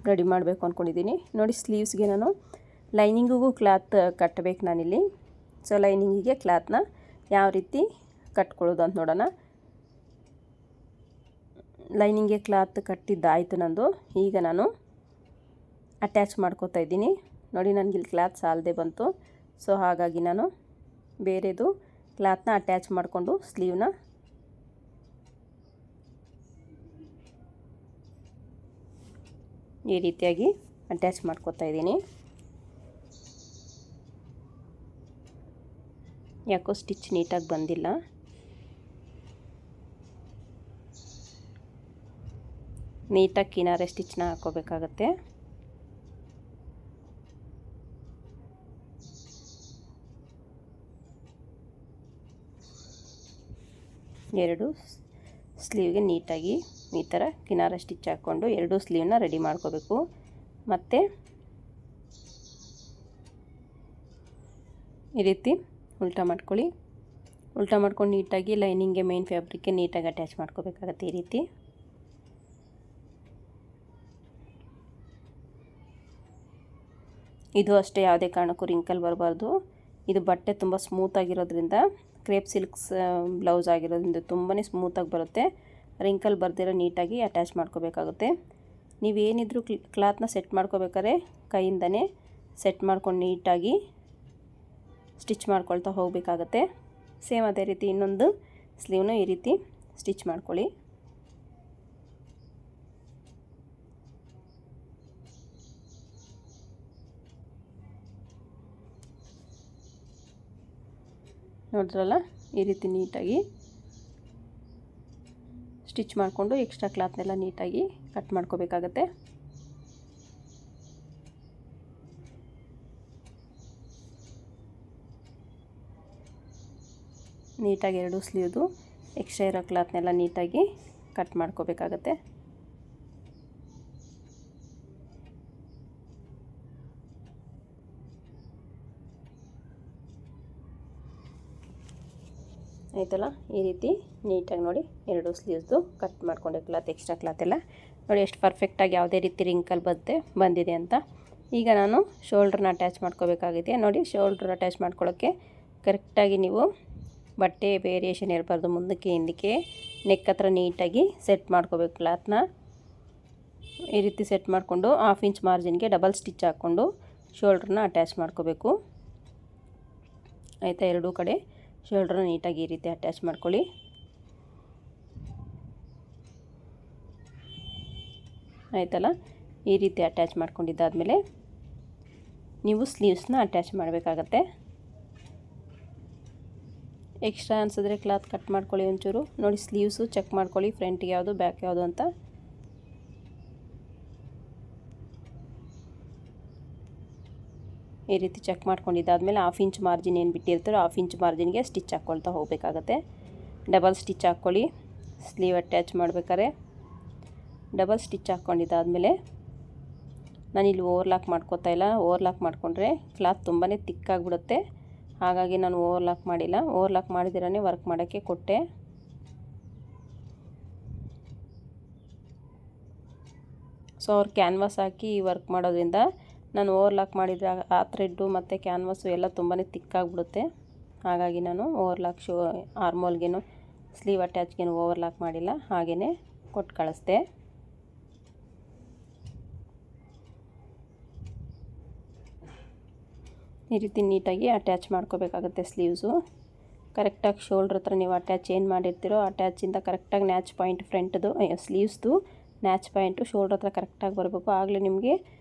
ರೆಡಿ ಮಾಡಬೇಕು ಅಂದ್ಕೊಂಡಿದ್ದೀನಿ. ನೋಡಿ, ಸ್ಲೀವ್ಸ್ಗೆ ನಾನು ಲೈನಿಂಗಿಗೂ ಕ್ಲಾತ್ ಕಟ್ಟಬೇಕು ನಾನಿಲ್ಲಿ. ಸೊ ಲೈನಿಂಗಿಗೆ ಕ್ಲಾತ್ನ ಯಾವ ರೀತಿ ಕಟ್ಕೊಳ್ಳೋದು ಅಂತ ನೋಡೋಣ. ಲೈನಿಂಗ್ಗೆ ಕ್ಲಾತ್ ಕಟ್ಟಿದ್ದಾಯಿತು ನಂದು. ಈಗ ನಾನು ಅಟ್ಯಾಚ್ ಮಾಡ್ಕೋತಾ ಇದ್ದೀನಿ. ನೋಡಿ, ನನಗಿಲ್ಲಿ ಕ್ಲಾತ್ ಸಾಲದೆ ಬಂತು. ಸೊ ಹಾಗಾಗಿ ನಾನು ಬೇರೆದು ಕ್ಲಾತ್ನ ಅಟ್ಯಾಚ್ ಮಾಡಿಕೊಂಡು ಸ್ಲೀವ್ನ ಈ ರೀತಿಯಾಗಿ ಅಟ್ಯಾಚ್ ಮಾಡ್ಕೋತಾ ಇದ್ದೀನಿ. ಯಾಕೋ ಸ್ಟಿಚ್ ನೀಟಾಗಿ ಬಂದಿಲ್ಲ. ನೀಟಾಗಿ ಕಿನಾರೆ ಸ್ಟಿಚ್ನ ಹಾಕೋಬೇಕಾಗತ್ತೆ. ಎರಡು ಸ್ಲೀವ್ಗೆ ನೀಟಾಗಿ ಈ ಥರ ಕಿನಾರೆ ಸ್ಟಿಚ್ ಹಾಕ್ಕೊಂಡು ಎರಡು ಸ್ಲೀವ್ನ ರೆಡಿ ಮಾಡ್ಕೋಬೇಕು. ಮತ್ತು ಈ ರೀತಿ ಉಲ್ಟಾ ಮಾಡ್ಕೊಳ್ಳಿ. ಉಲ್ಟಾ ಮಾಡ್ಕೊಂಡು ನೀಟಾಗಿ ಲೈನಿಂಗ್ಗೆ ಮೇನ್ ಫ್ಯಾಬ್ರಿಕ್ಗೆ ನೀಟಾಗಿ ಅಟ್ಯಾಚ್ ಮಾಡ್ಕೋಬೇಕಾಗತ್ತೆ. ಈ ರೀತಿ ಇದು ಅಷ್ಟೇ, ಯಾವುದೇ ಕಾರಣಕ್ಕೂ ರಿಂಕಲ್ ಬರಬಾರ್ದು. ಇದು ಬಟ್ಟೆ ತುಂಬ ಸ್ಮೂತಾಗಿರೋದ್ರಿಂದ, ಕ್ರೇಪ್ ಸಿಲ್ಕ್ಸ್ ಬ್ಲೌಸ್ ಆಗಿರೋದ್ರಿಂದ ತುಂಬಾ ಸ್ಮೂತಾಗಿ ಬರುತ್ತೆ. ರಿಂಕಲ್ ಬರ್ದಿರೋ ನೀಟಾಗಿ ಅಟ್ಯಾಚ್ ಮಾಡ್ಕೋಬೇಕಾಗುತ್ತೆ. ನೀವೇನಿದ್ರೂ ಕ್ಲಾತ್ನ ಸೆಟ್ ಮಾಡ್ಕೋಬೇಕಾದ್ರೆ ಕೈಯಿಂದನೇ ಸೆಟ್ ಮಾಡ್ಕೊಂಡು ನೀಟಾಗಿ ಸ್ಟಿಚ್ ಮಾಡ್ಕೊಳ್ತಾ ಹೋಗಬೇಕಾಗತ್ತೆ. ಸೇಮ್ ಅದೇ ರೀತಿ ಇನ್ನೊಂದು ಸ್ಲೀವ್ನ ಈ ರೀತಿ ಸ್ಟಿಚ್ ಮಾಡ್ಕೊಳ್ಳಿ. ನೋಡಿದ್ರಲ್ಲ, ಈ ರೀತಿ ನೀಟಾಗಿ ಸ್ಟಿಚ್ ಮಾಡಿಕೊಂಡು ಎಕ್ಸ್ಟ್ರಾ ಕ್ಲಾತ್ನೆಲ್ಲ ನೀಟಾಗಿ ಕಟ್ ಮಾಡ್ಕೋಬೇಕಾಗತ್ತೆ. ನೀಟಾಗಿ ಎರಡು ಸ್ಲೀವ್ದು ಎಕ್ಸ್ಟ್ರಾ ಇರೋ ಕ್ಲಾತ್ನೆಲ್ಲ ನೀಟಾಗಿ ಕಟ್ ಮಾಡ್ಕೋಬೇಕಾಗತ್ತೆ. ಆಯ್ತಲ್ಲ, ಈ ರೀತಿ ನೀಟಾಗಿ ನೋಡಿ ಎರಡು ಸ್ಲೀವ್ಸ್ದು ಕಟ್ ಮಾಡ್ಕೊಂಡೆ ಕ್ಲಾತ್, ಎಕ್ಸ್ಟ್ರಾ ಕ್ಲಾತ್ ಎಲ್ಲ ನೋಡಿ ಎಷ್ಟು ಪರ್ಫೆಕ್ಟಾಗಿ ಯಾವುದೇ ರೀತಿ ರಿಂಕಲ್ ಬಂದಿದೆ ಅಂತ. ಈಗ ನಾನು ಶೋಲ್ಡ್ರನ್ನ ಅಟ್ಯಾಚ್ ಮಾಡ್ಕೋಬೇಕಾಗಿದೆ. ನೋಡಿ, ಶೋಲ್ಡ್ರ್ ಅಟ್ಯಾಚ್ ಮಾಡ್ಕೊಳ್ಳೋಕ್ಕೆ ಕರೆಕ್ಟಾಗಿ ನೀವು ಬಟ್ಟೆ ವೇರಿಯೇಷನ್ ಇರಬಾರ್ದು, ಮುಂದಕ್ಕೆ ಹಿಂದಕ್ಕೆ ನೆಕ್ ಹತ್ರ ನೀಟಾಗಿ ಸೆಟ್ ಮಾಡ್ಕೋಬೇಕು ಕ್ಲಾತ್ನ. ಈ ರೀತಿ ಸೆಟ್ ಮಾಡಿಕೊಂಡು 1/2 ಇಂಚ್ ಮಾರ್ಜಿನ್ಗೆ ಡಬಲ್ ಸ್ಟಿಚ್ ಹಾಕ್ಕೊಂಡು ಶೋಲ್ಡ್ರನ್ನ ಅಟ್ಯಾಚ್ ಮಾಡ್ಕೋಬೇಕು. ಆಯಿತಾ, ಎರಡೂ ಕಡೆ ಶೋಲ್ಡ್ರನ್ನ ನೀಟಾಗಿ ಈ ರೀತಿ ಅಟ್ಯಾಚ್ ಮಾಡ್ಕೊಳ್ಳಿ. ಆಯಿತಲ್ಲ, ಈ ರೀತಿ ಅಟ್ಯಾಚ್ ಮಾಡ್ಕೊಂಡಿದ್ದಾದಮೇಲೆ ನೀವು ಸ್ಲೀವ್ಸ್ನ ಅಟ್ಯಾಚ್ ಮಾಡಬೇಕಾಗತ್ತೆ. ಎಕ್ಸ್ಟ್ರಾ ಅನಿಸಿದ್ರೆ ಕ್ಲಾತ್ ಕಟ್ ಮಾಡ್ಕೊಳ್ಳಿ ಒಂಚೂರು. ನೋಡಿ, ಸ್ಲೀವ್ಸು ಚೆಕ್ ಮಾಡ್ಕೊಳ್ಳಿ, ಫ್ರಂಟ್ಗೆ ಯಾವುದು ಬ್ಯಾಕ್ ಯಾವುದು ಅಂತ. ಈ ರೀತಿ ಚೆಕ್ ಮಾಡ್ಕೊಂಡಿದ್ದಾದಮೇಲೆ 1/2 ಇಂಚ್ ಮಾರ್ಜಿನ್ ಏನು ಬಿಟ್ಟಿರ್ತಾರೋ 1/2 ಇಂಚ್ ಮಾರ್ಜಿನ್ಗೆ ಸ್ಟಿಚ್ ಹಾಕ್ಕೊಳ್ತಾ ಹೋಗಬೇಕಾಗತ್ತೆ. ಡಬಲ್ ಸ್ಟಿಚ್ ಹಾಕ್ಕೊಳ್ಳಿ ಸ್ಲೀವ್ ಅಟ್ಯಾಚ್ ಮಾಡ್ಬೇಕಾದ್ರೆ. ಡಬಲ್ ಸ್ಟಿಚ್ ಹಾಕ್ಕೊಂಡಿದ್ದಾದಮೇಲೆ ನಾನಿಲ್ಲಿ ಓವರ್ಲಾಕ್ ಮಾಡ್ಕೋತಾ ಇಲ್ಲ. ಓವರ್ಲಾಕ್ ಮಾಡಿಕೊಂಡ್ರೆ ಕ್ಲಾತ್ ತುಂಬಾ ತಿಕ್ಕಾಗಿಬಿಡುತ್ತೆ. ಹಾಗಾಗಿ ನಾನು ಓವರ್ಲಾಕ್ ಮಾಡಿಲ್ಲ. ಓವರ್ಲಾಕ್ ಮಾಡಿದಿರೇ ವರ್ಕ್ ಮಾಡೋಕ್ಕೆ ಕೊಟ್ಟೆ. ಸೊ ಅವ್ರು ಕ್ಯಾನ್ವಾಸ್ ಹಾಕಿ ವರ್ಕ್ ಮಾಡೋದ್ರಿಂದ ನಾನು ಓವರ್ಲಾಕ್ ಮಾಡಿದರೆ ಆ ಥ್ರೆಡ್ಡು ಮತ್ತು ಕ್ಯಾನ್ವಾಸು ಎಲ್ಲ ತುಂಬಾ ತಿಕ್ಕಾಗಿಬಿಡುತ್ತೆ. ಹಾಗಾಗಿ ನಾನು ಓವರ್ಲಾಕ್ ಆರ್ಮೋಲ್ಗೇನು ಸ್ಲೀವ್ ಅಟ್ಯಾಚ್ಗೇನು ಓವರ್ಲಾಕ್ ಮಾಡಿಲ್ಲ, ಹಾಗೆಯೇ ಕೊಟ್ಟು ಕಳಿಸ್ದೆ. ಈ ರೀತಿ ನೀಟಾಗಿ ಅಟ್ಯಾಚ್ ಮಾಡ್ಕೋಬೇಕಾಗುತ್ತೆ ಸ್ಲೀವ್ಸು. ಕರೆಕ್ಟಾಗಿ ಶೋಲ್ಡ್ರ್ ಹತ್ರ ನೀವು ಅಟ್ಯಾಚ್ ಏನು ಮಾಡಿರ್ತೀರೋ ಅಟ್ಯಾಚಿಂದ ಕರೆಕ್ಟಾಗಿ ನ್ಯಾಚ್ ಪಾಯಿಂಟ್ ಫ್ರಂಟ್ದು ಸ್ಲೀವ್ಸ್ದು ನ್ಯಾಚ್ ಪಾಯಿಂಟು ಶೋಲ್ಡ್ರ್ ಹತ್ರ ಕರೆಕ್ಟಾಗಿ ಬರಬೇಕು. ಆಗಲೇ ನಿಮಗೆ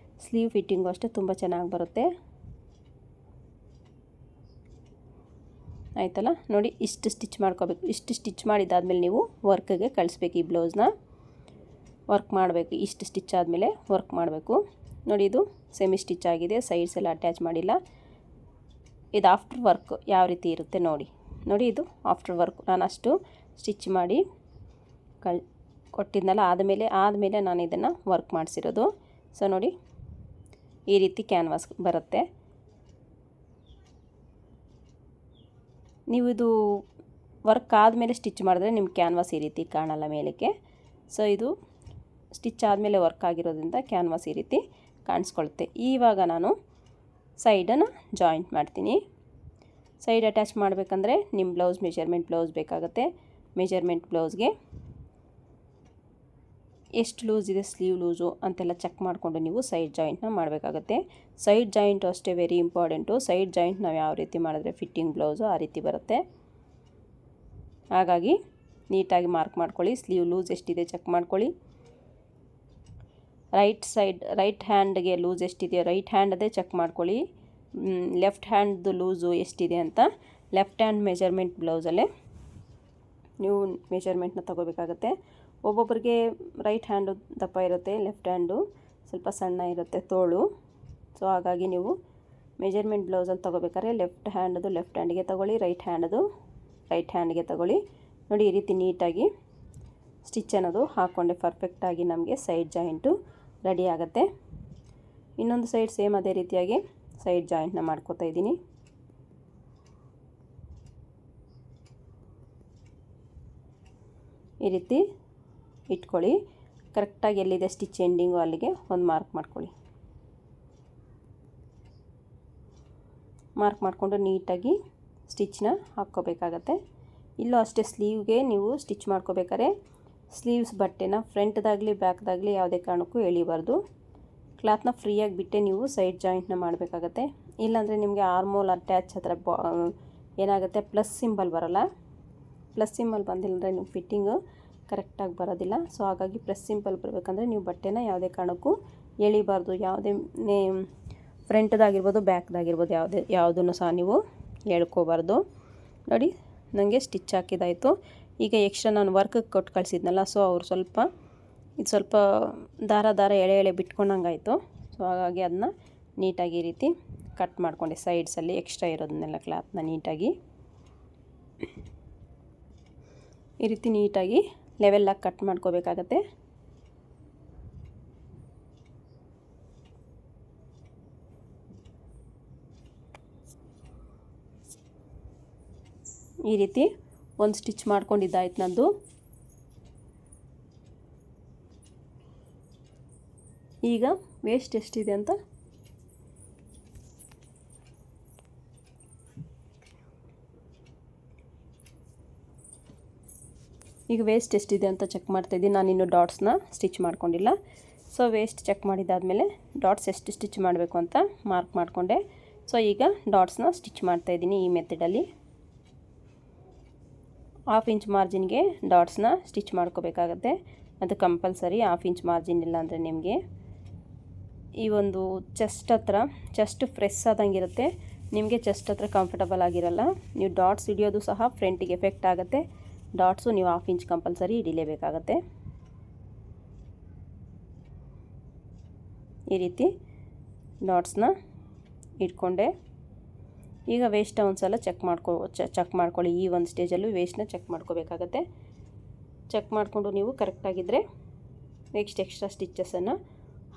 ಸ್ಲೀವ್ ಫಿಟ್ಟಿಂಗು ಅಷ್ಟೇ ತುಂಬ ಚೆನ್ನಾಗಿ ಬರುತ್ತೆ. ಆಯಿತಲ್ಲ, ನೋಡಿ ಇಷ್ಟು ಸ್ಟಿಚ್ ಮಾಡ್ಕೋಬೇಕು. ಇಷ್ಟು ಸ್ಟಿಚ್ ಮಾಡಿದ್ದಾದಮೇಲೆ ನೀವು ವರ್ಕ್ಗೆ ಕಳಿಸ್ಬೇಕು. ಈ ಬ್ಲೌಸ್ನ ವರ್ಕ್ ಮಾಡಬೇಕು. ಇಷ್ಟು ಸ್ಟಿಚ್ ಆದಮೇಲೆ ವರ್ಕ್ ಮಾಡಬೇಕು. ನೋಡಿ, ಇದು ಸೆಮಿ ಸ್ಟಿಚ್ ಆಗಿದೆ, ಸೈಡ್ಸ್ ಎಲ್ಲ ಅಟ್ಯಾಚ್ ಮಾಡಿಲ್ಲ. ಇದು ಆಫ್ಟರ್ ವರ್ಕ್ ಯಾವ ರೀತಿ ಇರುತ್ತೆ ನೋಡಿ ಇದು ಆಫ್ಟರ್ ವರ್ಕ್. ನಾನು ಅಷ್ಟು ಸ್ಟಿಚ್ ಮಾಡಿ ಕೊಟ್ಟಿದ್ನಲ್ಲ, ಆದಮೇಲೆ ನಾನು ಇದನ್ನು ವರ್ಕ್ ಮಾಡಿಸಿರೋದು. ಸೊ ನೋಡಿ, ಈ ರೀತಿ ಕ್ಯಾನ್ವಾಸ್ ಬರುತ್ತೆ. ನೀವು ಇದು ವರ್ಕ್ ಆದಮೇಲೆ ಸ್ಟಿಚ್ ಮಾಡಿದ್ರೆ ನಿಮ್ಮ ಕ್ಯಾನ್ವಾಸ್ ಈ ರೀತಿ ಕಾಣಲ್ಲ ಮೇಲಕ್ಕೆ. ಸೊ ಇದು ಸ್ಟಿಚ್ ಆದಮೇಲೆ ವರ್ಕ್ ಆಗಿರೋದ್ರಿಂದ ಕ್ಯಾನ್ವಾಸ್ ಈ ರೀತಿ ಕಾಣಿಸ್ಕೊಳುತ್ತೆ. ಇವಾಗ ನಾನು ಸೈಡನ್ನು ಜಾಯಿಂಟ್ ಮಾಡ್ತೀನಿ. ಸೈಡ್ ಅಟ್ಯಾಚ್ ಮಾಡಬೇಕಂದ್ರೆ ನಿಮ್ಮ ಮೆಜರ್ಮೆಂಟ್ ಬ್ಲೌಸ್ ಬೇಕಾಗುತ್ತೆ. ಮೆಜರ್ಮೆಂಟ್ ಬ್ಲೌಸ್ಗೆ ಎಷ್ಟು ಲೂಸ್ ಇದೆ ಸ್ಲೀವ್ ಲೂಸು ಅಂತೆಲ್ಲ ಚೆಕ್ ಮಾಡಿಕೊಂಡು ನೀವು ಸೈಡ್ ಜಾಯಿಂಟ್ನ ಮಾಡಬೇಕಾಗತ್ತೆ. ಸೈಡ್ ಜಾಯಿಂಟು ಅಷ್ಟೇ ವೆರಿ ಇಂಪಾರ್ಟೆಂಟು. ಸೈಡ್ ಜಾಯಿಂಟ್ ನಾವು ಯಾವ ರೀತಿ ಮಾಡಿದ್ರೆ ಫಿಟ್ಟಿಂಗ್ ಬ್ಲೌಸು ಆ ರೀತಿ ಬರುತ್ತೆ. ಹಾಗಾಗಿ ನೀಟಾಗಿ ಮಾರ್ಕ್ ಮಾಡ್ಕೊಳ್ಳಿ. ಸ್ಲೀವ್ ಲೂಸ್ ಎಷ್ಟಿದೆ ಚೆಕ್ ಮಾಡ್ಕೊಳ್ಳಿ. ರೈಟ್ ಹ್ಯಾಂಡ್ಗೆ ಲೂಸ್ ಎಷ್ಟಿದೆ ರೈಟ್ ಹ್ಯಾಂಡದೇ ಚೆಕ್ ಮಾಡ್ಕೊಳ್ಳಿ. ಲೆಫ್ಟ್ ಹ್ಯಾಂಡ್ದು ಲೂಸು ಎಷ್ಟಿದೆ ಅಂತ ಲೆಫ್ಟ್ ಹ್ಯಾಂಡ್ ಮೆಜರ್ಮೆಂಟ್ ಬ್ಲೌಸಲ್ಲೇ ನೀವು ಮೆಜರ್ಮೆಂಟ್ನ ತೊಗೋಬೇಕಾಗತ್ತೆ. ಒಬ್ಬೊಬ್ಬರಿಗೆ ರೈಟ್ ಹ್ಯಾಂಡು ದಪ್ಪ ಇರುತ್ತೆ, ಲೆಫ್ಟ್ ಹ್ಯಾಂಡು ಸ್ವಲ್ಪ ಸಣ್ಣ ಇರುತ್ತೆ ತೋಳು. ಸೊ ಹಾಗಾಗಿ ನೀವು ಮೆಜರ್ಮೆಂಟ್ ಬ್ಲೌಸಲ್ಲಿ ತೊಗೋಬೇಕಾದ್ರೆ ಲೆಫ್ಟ್ ಹ್ಯಾಂಡ್ಗೆ ತೊಗೊಳ್ಳಿ, ರೈಟ್ ಹ್ಯಾಂಡ್ಗೆ ತೊಗೊಳ್ಳಿ. ನೋಡಿ, ಈ ರೀತಿ ನೀಟಾಗಿ ಸ್ಟಿಚ್ ಅನ್ನೋದು ಹಾಕ್ಕೊಂಡೆ ಪರ್ಫೆಕ್ಟಾಗಿ ನಮಗೆ ಸೈಡ್ ಜಾಯಿಂಟು ರೆಡಿ ಆಗುತ್ತೆ. ಇನ್ನೊಂದು ಸೈಡ್ ಸೇಮ್ ಅದೇ ರೀತಿಯಾಗಿ ಸೈಡ್ ಜಾಯಿಂಟ್ನ ಮಾಡ್ಕೋತಾ ಇದ್ದೀನಿ. ಈ ರೀತಿ ಇಟ್ಕೊಳ್ಳಿ. ಕರೆಕ್ಟಾಗಿ ಎಲ್ಲಿದೆ ಸ್ಟಿಚ್ ಎಂಡಿಂಗು ಅಲ್ಲಿಗೆ ಒಂದು ಮಾರ್ಕ್ ಮಾಡ್ಕೊಳ್ಳಿ. ಮಾರ್ಕ್ ಮಾಡಿಕೊಂಡು ನೀಟಾಗಿ ಸ್ಟಿಚ್ನ ಹಾಕ್ಕೋಬೇಕಾಗತ್ತೆ. ಇಲ್ಲೂ ಅಷ್ಟೇ ಸ್ಲೀವ್ಗೆ ನೀವು ಸ್ಟಿಚ್ ಮಾಡ್ಕೋಬೇಕಾದ್ರೆ ಸ್ಲೀವ್ಸ್ ಬಟ್ಟೆನ ಫ್ರಂಟ್ದಾಗಲಿ ಬ್ಯಾಕ್ದಾಗಲಿ ಯಾವುದೇ ಕಾರಣಕ್ಕೂ ಎಳಿಬಾರ್ದು. ಕ್ಲಾತ್ನ ಫ್ರೀಯಾಗಿ ಬಿಟ್ಟೆ ನೀವು ಸೈಡ್ ಜಾಯಿಂಟ್ನ ಮಾಡಬೇಕಾಗತ್ತೆ. ಇಲ್ಲಾಂದರೆ ನಿಮಗೆ ಆರ್ಮೋಲ್ ಅಟ್ಯಾಚ್ ಹತ್ರ ಏನಾಗುತ್ತೆ, ಪ್ಲಸ್ ಸಿಂಬಲ್ ಬರೋಲ್ಲ. ಪ್ಲಸ್ ಸಿಂಬಲ್ ಬಂದಿಲ್ಲ ಅಂದರೆ ನಿಮ್ಮ ಫಿಟ್ಟಿಂಗು ಕರೆಕ್ಟಾಗಿ ಬರೋದಿಲ್ಲ. ಸೊ ಹಾಗಾಗಿ ಪ್ಲಸ್ ಸಿಂಬಲ್ ಬರಬೇಕಂದ್ರೆ ನೀವು ಬಟ್ಟೆನ ಯಾವುದೇ ಕಾರಣಕ್ಕೂ ಎಳಿಬಾರ್ದು. ಯಾವುದೇ ಫ್ರಂಟ್ದಾಗಿರ್ಬೋದು ಬ್ಯಾಕ್ದಾಗಿರ್ಬೋದು ಯಾವುದನ್ನು ಸಹ ನೀವು ಎಳ್ಕೋಬಾರ್ದು. ನೋಡಿ, ನನಗೆ ಸ್ಟಿಚ್ ಹಾಕಿದಾಯಿತು. ಈಗ ಎಕ್ಸ್ಟ್ರಾ ನಾನು ವರ್ಕಿಗೆ ಕೊಟ್ಟು ಕಳಿಸಿದ್ನಲ್ಲ, ಸೊ ಅವ್ರು ಸ್ವಲ್ಪ ದಾರ ಎಳೆ ಬಿಟ್ಕೊಂಡಂಗಾಯಿತು. ಸೊ ಹಾಗಾಗಿ ಅದನ್ನ ನೀಟಾಗಿ ಈ ರೀತಿ ಕಟ್ ಮಾಡಿಕೊಂಡೆ. ಸೈಡ್ಸಲ್ಲಿ ಎಕ್ಸ್ಟ್ರಾ ಇರೋದನ್ನೆಲ್ಲ ಕ್ಲಾತ್ನ ನೀಟಾಗಿ ಈ ರೀತಿ ನೀಟಾಗಿ ಲೆವೆಲ್ಲಾಗಿ ಕಟ್ ಮಾಡ್ಕೋಬೇಕಾಗತ್ತೆ. ಈ ರೀತಿ ಒಂದು ಸ್ಟಿಚ್ ಮಾಡ್ಕೊಂಡಿದ್ದಾಯ್ತು ನಂದು. ಈಗ ವೇಸ್ಟ್ ಎಷ್ಟಿದೆ ಅಂತ ಚೆಕ್ ಮಾಡ್ತಾಯಿದ್ದೀನಿ. ನಾನಿನ್ನು ಡಾಟ್ಸ್ನ ಸ್ಟಿಚ್ ಮಾಡ್ಕೊಂಡಿಲ್ಲ. ಸೊ ವೇಸ್ಟ್ ಚೆಕ್ ಮಾಡಿದ್ದಾದಮೇಲೆ ಡಾಟ್ಸ್ ಎಷ್ಟು ಸ್ಟಿಚ್ ಮಾಡಬೇಕು ಅಂತ ಮಾರ್ಕ್ ಮಾಡಿಕೊಂಡೆ. ಸೊ ಈಗ ಡಾಟ್ಸ್ನ ಸ್ಟಿಚ್ ಮಾಡ್ತಾಯಿದ್ದೀನಿ ಈ ಮೆಥಡಲ್ಲಿ. 1/2 ಇಂಚ್ ಮಾರ್ಜಿನ್ಗೆ ಡಾಟ್ಸ್ನ ಸ್ಟಿಚ್ ಮಾಡ್ಕೋಬೇಕಾಗತ್ತೆ. ಅದು ಕಂಪಲ್ಸರಿ. 1/2 ಇಂಚ್ ಮಾರ್ಜಿನ್ ಇಲ್ಲ ಅಂದರೆ ನಿಮಗೆ ಈ ಒಂದು ಚೆಸ್ಟ್ ಪ್ರೆಸ್ ಆದಂಗಿರುತ್ತೆ, ನಿಮಗೆ ಚೆಸ್ಟ್ ಹತ್ರ ಕಂಫರ್ಟಬಲ್ ಆಗಿರಲ್ಲ. ನೀವು ಡಾಟ್ಸ್ ಹಿಡಿಯೋದು ಸಹ ಫ್ರಂಟಿಗೆ ಎಫೆಕ್ಟ್ ಆಗುತ್ತೆ. ಡಾಟ್ಸು ನೀವು 1/2 ಇಂಚ್ ಕಂಪಲ್ಸರಿ ಹಿಡಿಲೇಬೇಕಾಗತ್ತೆ. ಈ ರೀತಿ ಡಾಟ್ಸ್ನ ಇಟ್ಕೊಂಡೆ. ಈಗ ವೇಸ್ಟ್ ಒಂದು ಸಲ ಚೆಕ್ ಮಾಡ್ಕೊಳ್ಳಿ. ಈ ಒಂದು ಸ್ಟೇಜಲ್ಲೂ ವೇಸ್ಟ್ನ ಚೆಕ್ ಮಾಡ್ಕೋಬೇಕಾಗತ್ತೆ. ಚೆಕ್ ಮಾಡಿಕೊಂಡು ನೀವು ಕರೆಕ್ಟಾಗಿದ್ದರೆ ನೆಕ್ಸ್ಟ್ ಎಕ್ಸ್ಟ್ರಾ ಸ್ಟಿಚಸನ್ನು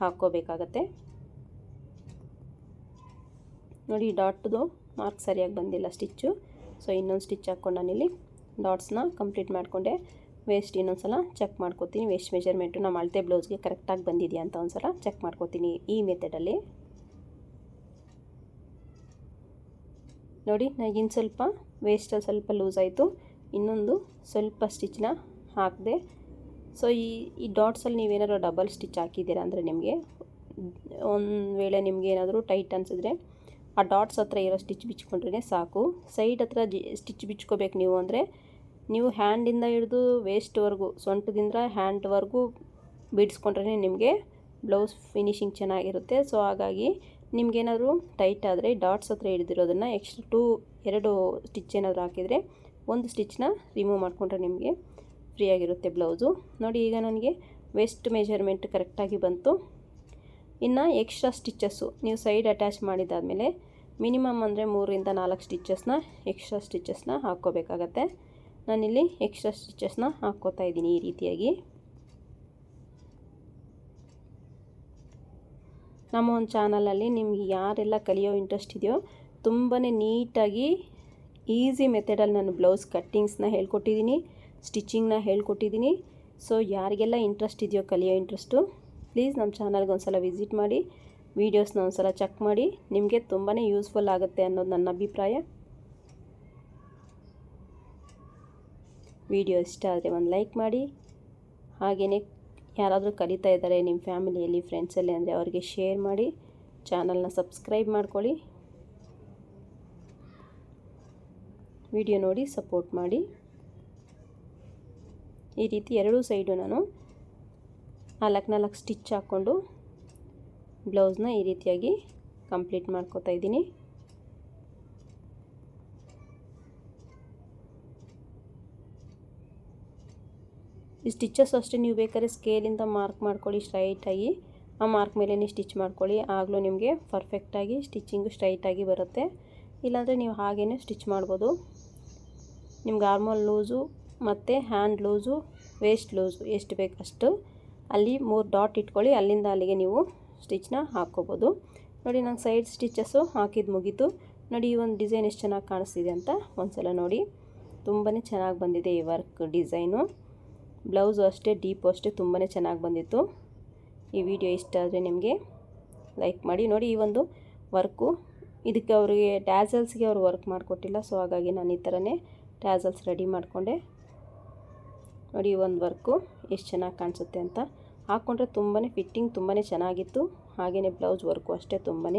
ಹಾಕ್ಕೋಬೇಕಾಗತ್ತೆ. ನೋಡಿ, ಡಾಟ್ದು ಮಾರ್ಕ್ ಸರಿಯಾಗಿ ಬಂದಿಲ್ಲ ಸ್ಟಿಚ್ಚು. ಸೊ ಇನ್ನೊಂದು ಸ್ಟಿಚ್ ಹಾಕ್ಕೊಂಡು ನಾನಿಲ್ಲಿ ಡಾಟ್ಸ್ನ ಕಂಪ್ಲೀಟ್ ಮಾಡಿಕೊಂಡೆ. ವೇಸ್ಟ್ ಇನ್ನೊಂದು ಸಲ ಚೆಕ್ ಮಾಡ್ಕೋತೀನಿ. ವೇಸ್ಟ್ ಮೆಜರ್ಮೆಂಟು ನಮ್ಮ ಅಳತೆ ಬ್ಲೌಸ್ಗೆ ಕರೆಕ್ಟಾಗಿ ಬಂದಿದೆಯಾ ಅಂತ ಒಂದು ಸಲ ಚೆಕ್ ಮಾಡ್ಕೋತೀನಿ ಈ ಮೆಥಡಲ್ಲಿ. ನೋಡಿ, ನನಗಿನ್ನು ಸ್ವಲ್ಪ ವೇಸ್ಟಲ್ಲಿ ಸ್ವಲ್ಪ ಲೂಸ್ ಆಯಿತು. ಇನ್ನೊಂದು ಸ್ವಲ್ಪ ಸ್ಟಿಚ್ನ ಹಾಕಿದೆ. ಸೊ ಈ ಡಾಟ್ಸಲ್ಲಿ ನೀವೇನಾದ್ರು ಡಬಲ್ ಸ್ಟಿಚ್ ಹಾಕಿದ್ದೀರಾ ಅಂದರೆ ನಿಮಗೆ ಒಂದು ವೇಳೆ ನಿಮಗೆ ಏನಾದರೂ ಟೈಟ್ ಅನಿಸಿದ್ರೆ ಆ ಡಾಟ್ಸ್ ಹತ್ರ ಇರೋ ಸ್ಟಿಚ್ ಬಿಚ್ಕೊಂಡ್ರೆ ಸಾಕು. ಸೈಡ್ ಹತ್ರ ಸ್ಟಿಚ್ ಬಿಚ್ಕೋಬೇಕು ನೀವು ಅಂದರೆ ನೀವು ಹ್ಯಾಂಡಿಂದ ಹಿಡಿದು ವೇಸ್ಟ್ವರೆಗೂ, ಸೊಂಟದಿಂದ ಹ್ಯಾಂಡ್ವರೆಗೂ ಬಿಡಿಸ್ಕೊಂಡ್ರೆ ನಿಮಗೆ ಬ್ಲೌಸ್ ಫಿನಿಶಿಂಗ್ ಚೆನ್ನಾಗಿರುತ್ತೆ. ಸೊ ಹಾಗಾಗಿ ನಿಮಗೇನಾದರೂ ಟೈಟ್ ಆದರೆ ಡಾಟ್ಸ್ ಹತ್ರ ಹಿಡಿದಿರೋದನ್ನು ಎಕ್ಸ್ಟ್ರಾ 2 ಸ್ಟಿಚ್ ಏನಾದರೂ ಹಾಕಿದರೆ ಒಂದು ಸ್ಟಿಚ್ನ ರಿಮೂವ್ ಮಾಡಿಕೊಂಡ್ರೆ ನಿಮಗೆ ಫ್ರೀಯಾಗಿರುತ್ತೆ ಬ್ಲೌಸು. ನೋಡಿ, ಈಗ ನನಗೆ ವೇಸ್ಟ್ ಮೆಜರ್ಮೆಂಟ್ ಕರೆಕ್ಟಾಗಿ ಬಂತು. ಇನ್ನು ಎಕ್ಸ್ಟ್ರಾ ಸ್ಟಿಚಸ್ಸು ನೀವು ಸೈಡ್ ಅಟ್ಯಾಚ್ ಮಾಡಿದಾದಮೇಲೆ ಮಿನಿಮಮ್ ಅಂದರೆ 3 ಇಂದ 4 ಎಕ್ಸ್ಟ್ರಾ ಸ್ಟಿಚಸ್ನ ಹಾಕ್ಕೋಬೇಕಾಗತ್ತೆ. ನಾನಿಲ್ಲಿ ಎಕ್ಸ್ಟ್ರಾ ಸ್ಟಿಚಸ್ನ ಹಾಕ್ಕೋತಾ ಇದ್ದೀನಿ ಈ ರೀತಿಯಾಗಿ. ನಮ್ಮ ಒಂದು ಚಾನಲಲ್ಲಿ ನಿಮ್ಗೆ ಯಾರೆಲ್ಲ ಕಲಿಯೋ ಇಂಟ್ರೆಸ್ಟ್ ಇದೆಯೋ ತುಂಬಾ ನೀಟಾಗಿ ಈಸಿ ಮೆಥಡಲ್ಲಿ ನಾನು ಬ್ಲೌಸ್ ಕಟ್ಟಿಂಗ್ಸ್ನ ಹೇಳ್ಕೊಟ್ಟಿದ್ದೀನಿ, ಸ್ಟಿಚಿಂಗ್ನ ಹೇಳ್ಕೊಟ್ಟಿದ್ದೀನಿ. ಸೊ ಯಾರಿಗೆಲ್ಲ ಇಂಟ್ರೆಸ್ಟ್ ಇದೆಯೋ, ಕಲಿಯೋ ಇಂಟ್ರೆಸ್ಟು, ಪ್ಲೀಸ್ ನಮ್ಮ ಚಾನಲ್ಗೆ ಒಂದು ಸಲ ವಿಸಿಟ್ ಮಾಡಿ, ವೀಡಿಯೋಸ್ನ ಒಂದು ಸಲ ಚೆಕ್ ಮಾಡಿ. ನಿಮಗೆ ತುಂಬಾ ಯೂಸ್ಫುಲ್ ಆಗುತ್ತೆ ಅನ್ನೋದು ನನ್ನ ಅಭಿಪ್ರಾಯ. ವಿಡಿಯೋ ಇಷ್ಟ ಆದರೆ ಒಂದು ಲೈಕ್ ಮಾಡಿ. ಹಾಗೆಯೇ ಯಾರಾದರೂ ಕಲಿತಾ ಇದ್ದಾರೆ ನಿಮ್ಮ ಫ್ಯಾಮಿಲಿಯಲ್ಲಿ, ಫ್ರೆಂಡ್ಸಲ್ಲಿ ಅಂದರೆ ಅವರಿಗೆ ಶೇರ್ ಮಾಡಿ. ಚಾನಲ್ನ ಸಬ್ಸ್ಕ್ರೈಬ್ ಮಾಡ್ಕೊಳ್ಳಿ. ವಿಡಿಯೋ ನೋಡಿ ಸಪೋರ್ಟ್ ಮಾಡಿ. ಈ ರೀತಿ ಎರಡೂ ಸೈಡು ನಾನು 4 ಸ್ಟಿಚ್ ಹಾಕ್ಕೊಂಡು ಬ್ಲೌಸ್ನ ಈ ರೀತಿಯಾಗಿ ಕಂಪ್ಲೀಟ್ ಮಾಡ್ಕೋತಾ ಇದ್ದೀನಿ. ಈ ಸ್ಟಿಚಸ್ ಅಷ್ಟೇ ನೀವು ಬೇಕಾದ್ರೆ ಸ್ಕೇಲಿಂದ ಮಾರ್ಕ್ ಮಾಡ್ಕೊಳ್ಳಿ ಸ್ಟ್ರೈಟಾಗಿ. ಆ ಮಾರ್ಕ್ ಮೇಲೇ ಸ್ಟಿಚ್ ಮಾಡ್ಕೊಳ್ಳಿ, ಆಗಲೂ ನಿಮಗೆ ಪರ್ಫೆಕ್ಟಾಗಿ ಸ್ಟಿಚಿಂಗು ಸ್ಟ್ರೈಟಾಗಿ ಬರುತ್ತೆ. ಇಲ್ಲಾಂದರೆ ನೀವು ಹಾಗೇ ಸ್ಟಿಚ್ ಮಾಡ್ಬೋದು. ನಿಮ್ಗೆ ಆರ್ಮೋಲ್ ಲೂಸು ಮತ್ತು ಹ್ಯಾಂಡ್ ಲೂಸು, ವೇಸ್ಟ್ ಲೂಸು ಎಷ್ಟು ಬೇಕಷ್ಟು ಅಲ್ಲಿ 3 ಡಾಟ್ ಇಟ್ಕೊಳ್ಳಿ. ಅಲ್ಲಿಂದ ಅಲ್ಲಿಗೆ ನೀವು ಸ್ಟಿಚ್ನ ಹಾಕ್ಕೋಬೋದು. ನೋಡಿ, ನಂಗೆ ಸೈಡ್ ಸ್ಟಿಚಸ್ಸು ಹಾಕಿದ್ದು ಮುಗೀತು. ನೋಡಿ, ಈ ಒಂದು ಡಿಸೈನ್ ಎಷ್ಟು ಚೆನ್ನಾಗಿ ಕಾಣಿಸ್ತಿದೆ ಅಂತ ಒಂದು ಸಲ ನೋಡಿ. ತುಂಬಾ ಚೆನ್ನಾಗಿ ಬಂದಿದೆ ಈ ವರ್ಕ್ ಡಿಸೈನು. ಬ್ಲೌಸು ಅಷ್ಟೇ, ಡೀಪು ಅಷ್ಟೇ ತುಂಬಾ ಚೆನ್ನಾಗಿ ಬಂದಿತ್ತು. ಈ ವಿಡಿಯೋ ಇಷ್ಟ ಆದರೆ ನಿಮಗೆ ಲೈಕ್ ಮಾಡಿ. ನೋಡಿ, ಈ ಒಂದು ವರ್ಕು ಇದಕ್ಕೆ ಅವರಿಗೆ ಟ್ಯಾಸಲ್ಸ್ಗೆ ಅವರು ವರ್ಕ್ ಮಾಡಿಕೊಟ್ಟಿಲ್ಲ. ಸೊ ಹಾಗಾಗಿ ನಾನು ಈ ಥರನೇ ಟ್ಯಾಸಲ್ಸ್ ರೆಡಿ ಮಾಡಿಕೊಂಡೆ. ನೋಡಿ, ಈ ಒಂದು ವರ್ಕು ಎಷ್ಟು ಚೆನ್ನಾಗಿ ಕಾಣಿಸುತ್ತೆ ಅಂತ. ಹಾಕ್ಕೊಂಡ್ರೆ ತುಂಬಾ ಫಿಟ್ಟಿಂಗ್ ತುಂಬಾ ಚೆನ್ನಾಗಿತ್ತು. ಹಾಗೆಯೇ ಬ್ಲೌಸ್ ವರ್ಕು ಅಷ್ಟೇ ತುಂಬಾ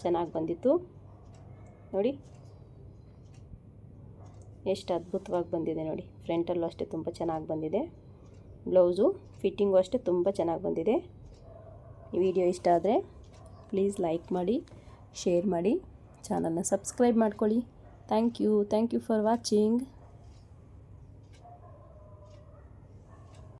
ಚೆನ್ನಾಗಿ ಬಂದಿತ್ತು. ನೋಡಿ ಎಷ್ಟು ಅದ್ಭುತವಾಗಿ ಬಂದಿದೆ ನೋಡಿ. ಫ್ರಂಟಲ್ಲೂ ಅಷ್ಟೇ ತುಂಬ ಚೆನ್ನಾಗಿ ಬಂದಿದೆ. ಬ್ಲೌಸು ಫಿಟ್ಟಿಂಗು ಅಷ್ಟೇ ತುಂಬ ಚೆನ್ನಾಗಿ ಬಂದಿದೆ. ಈ ವಿಡಿಯೋ ಇಷ್ಟ ಆದರೆ ಪ್ಲೀಸ್ ಲೈಕ್ ಮಾಡಿ, ಶೇರ್ ಮಾಡಿ, ಚಾನಲ್ನ ಸಬ್ಸ್ಕ್ರೈಬ್ ಮಾಡ್ಕೊಳ್ಳಿ. Thank you for watching.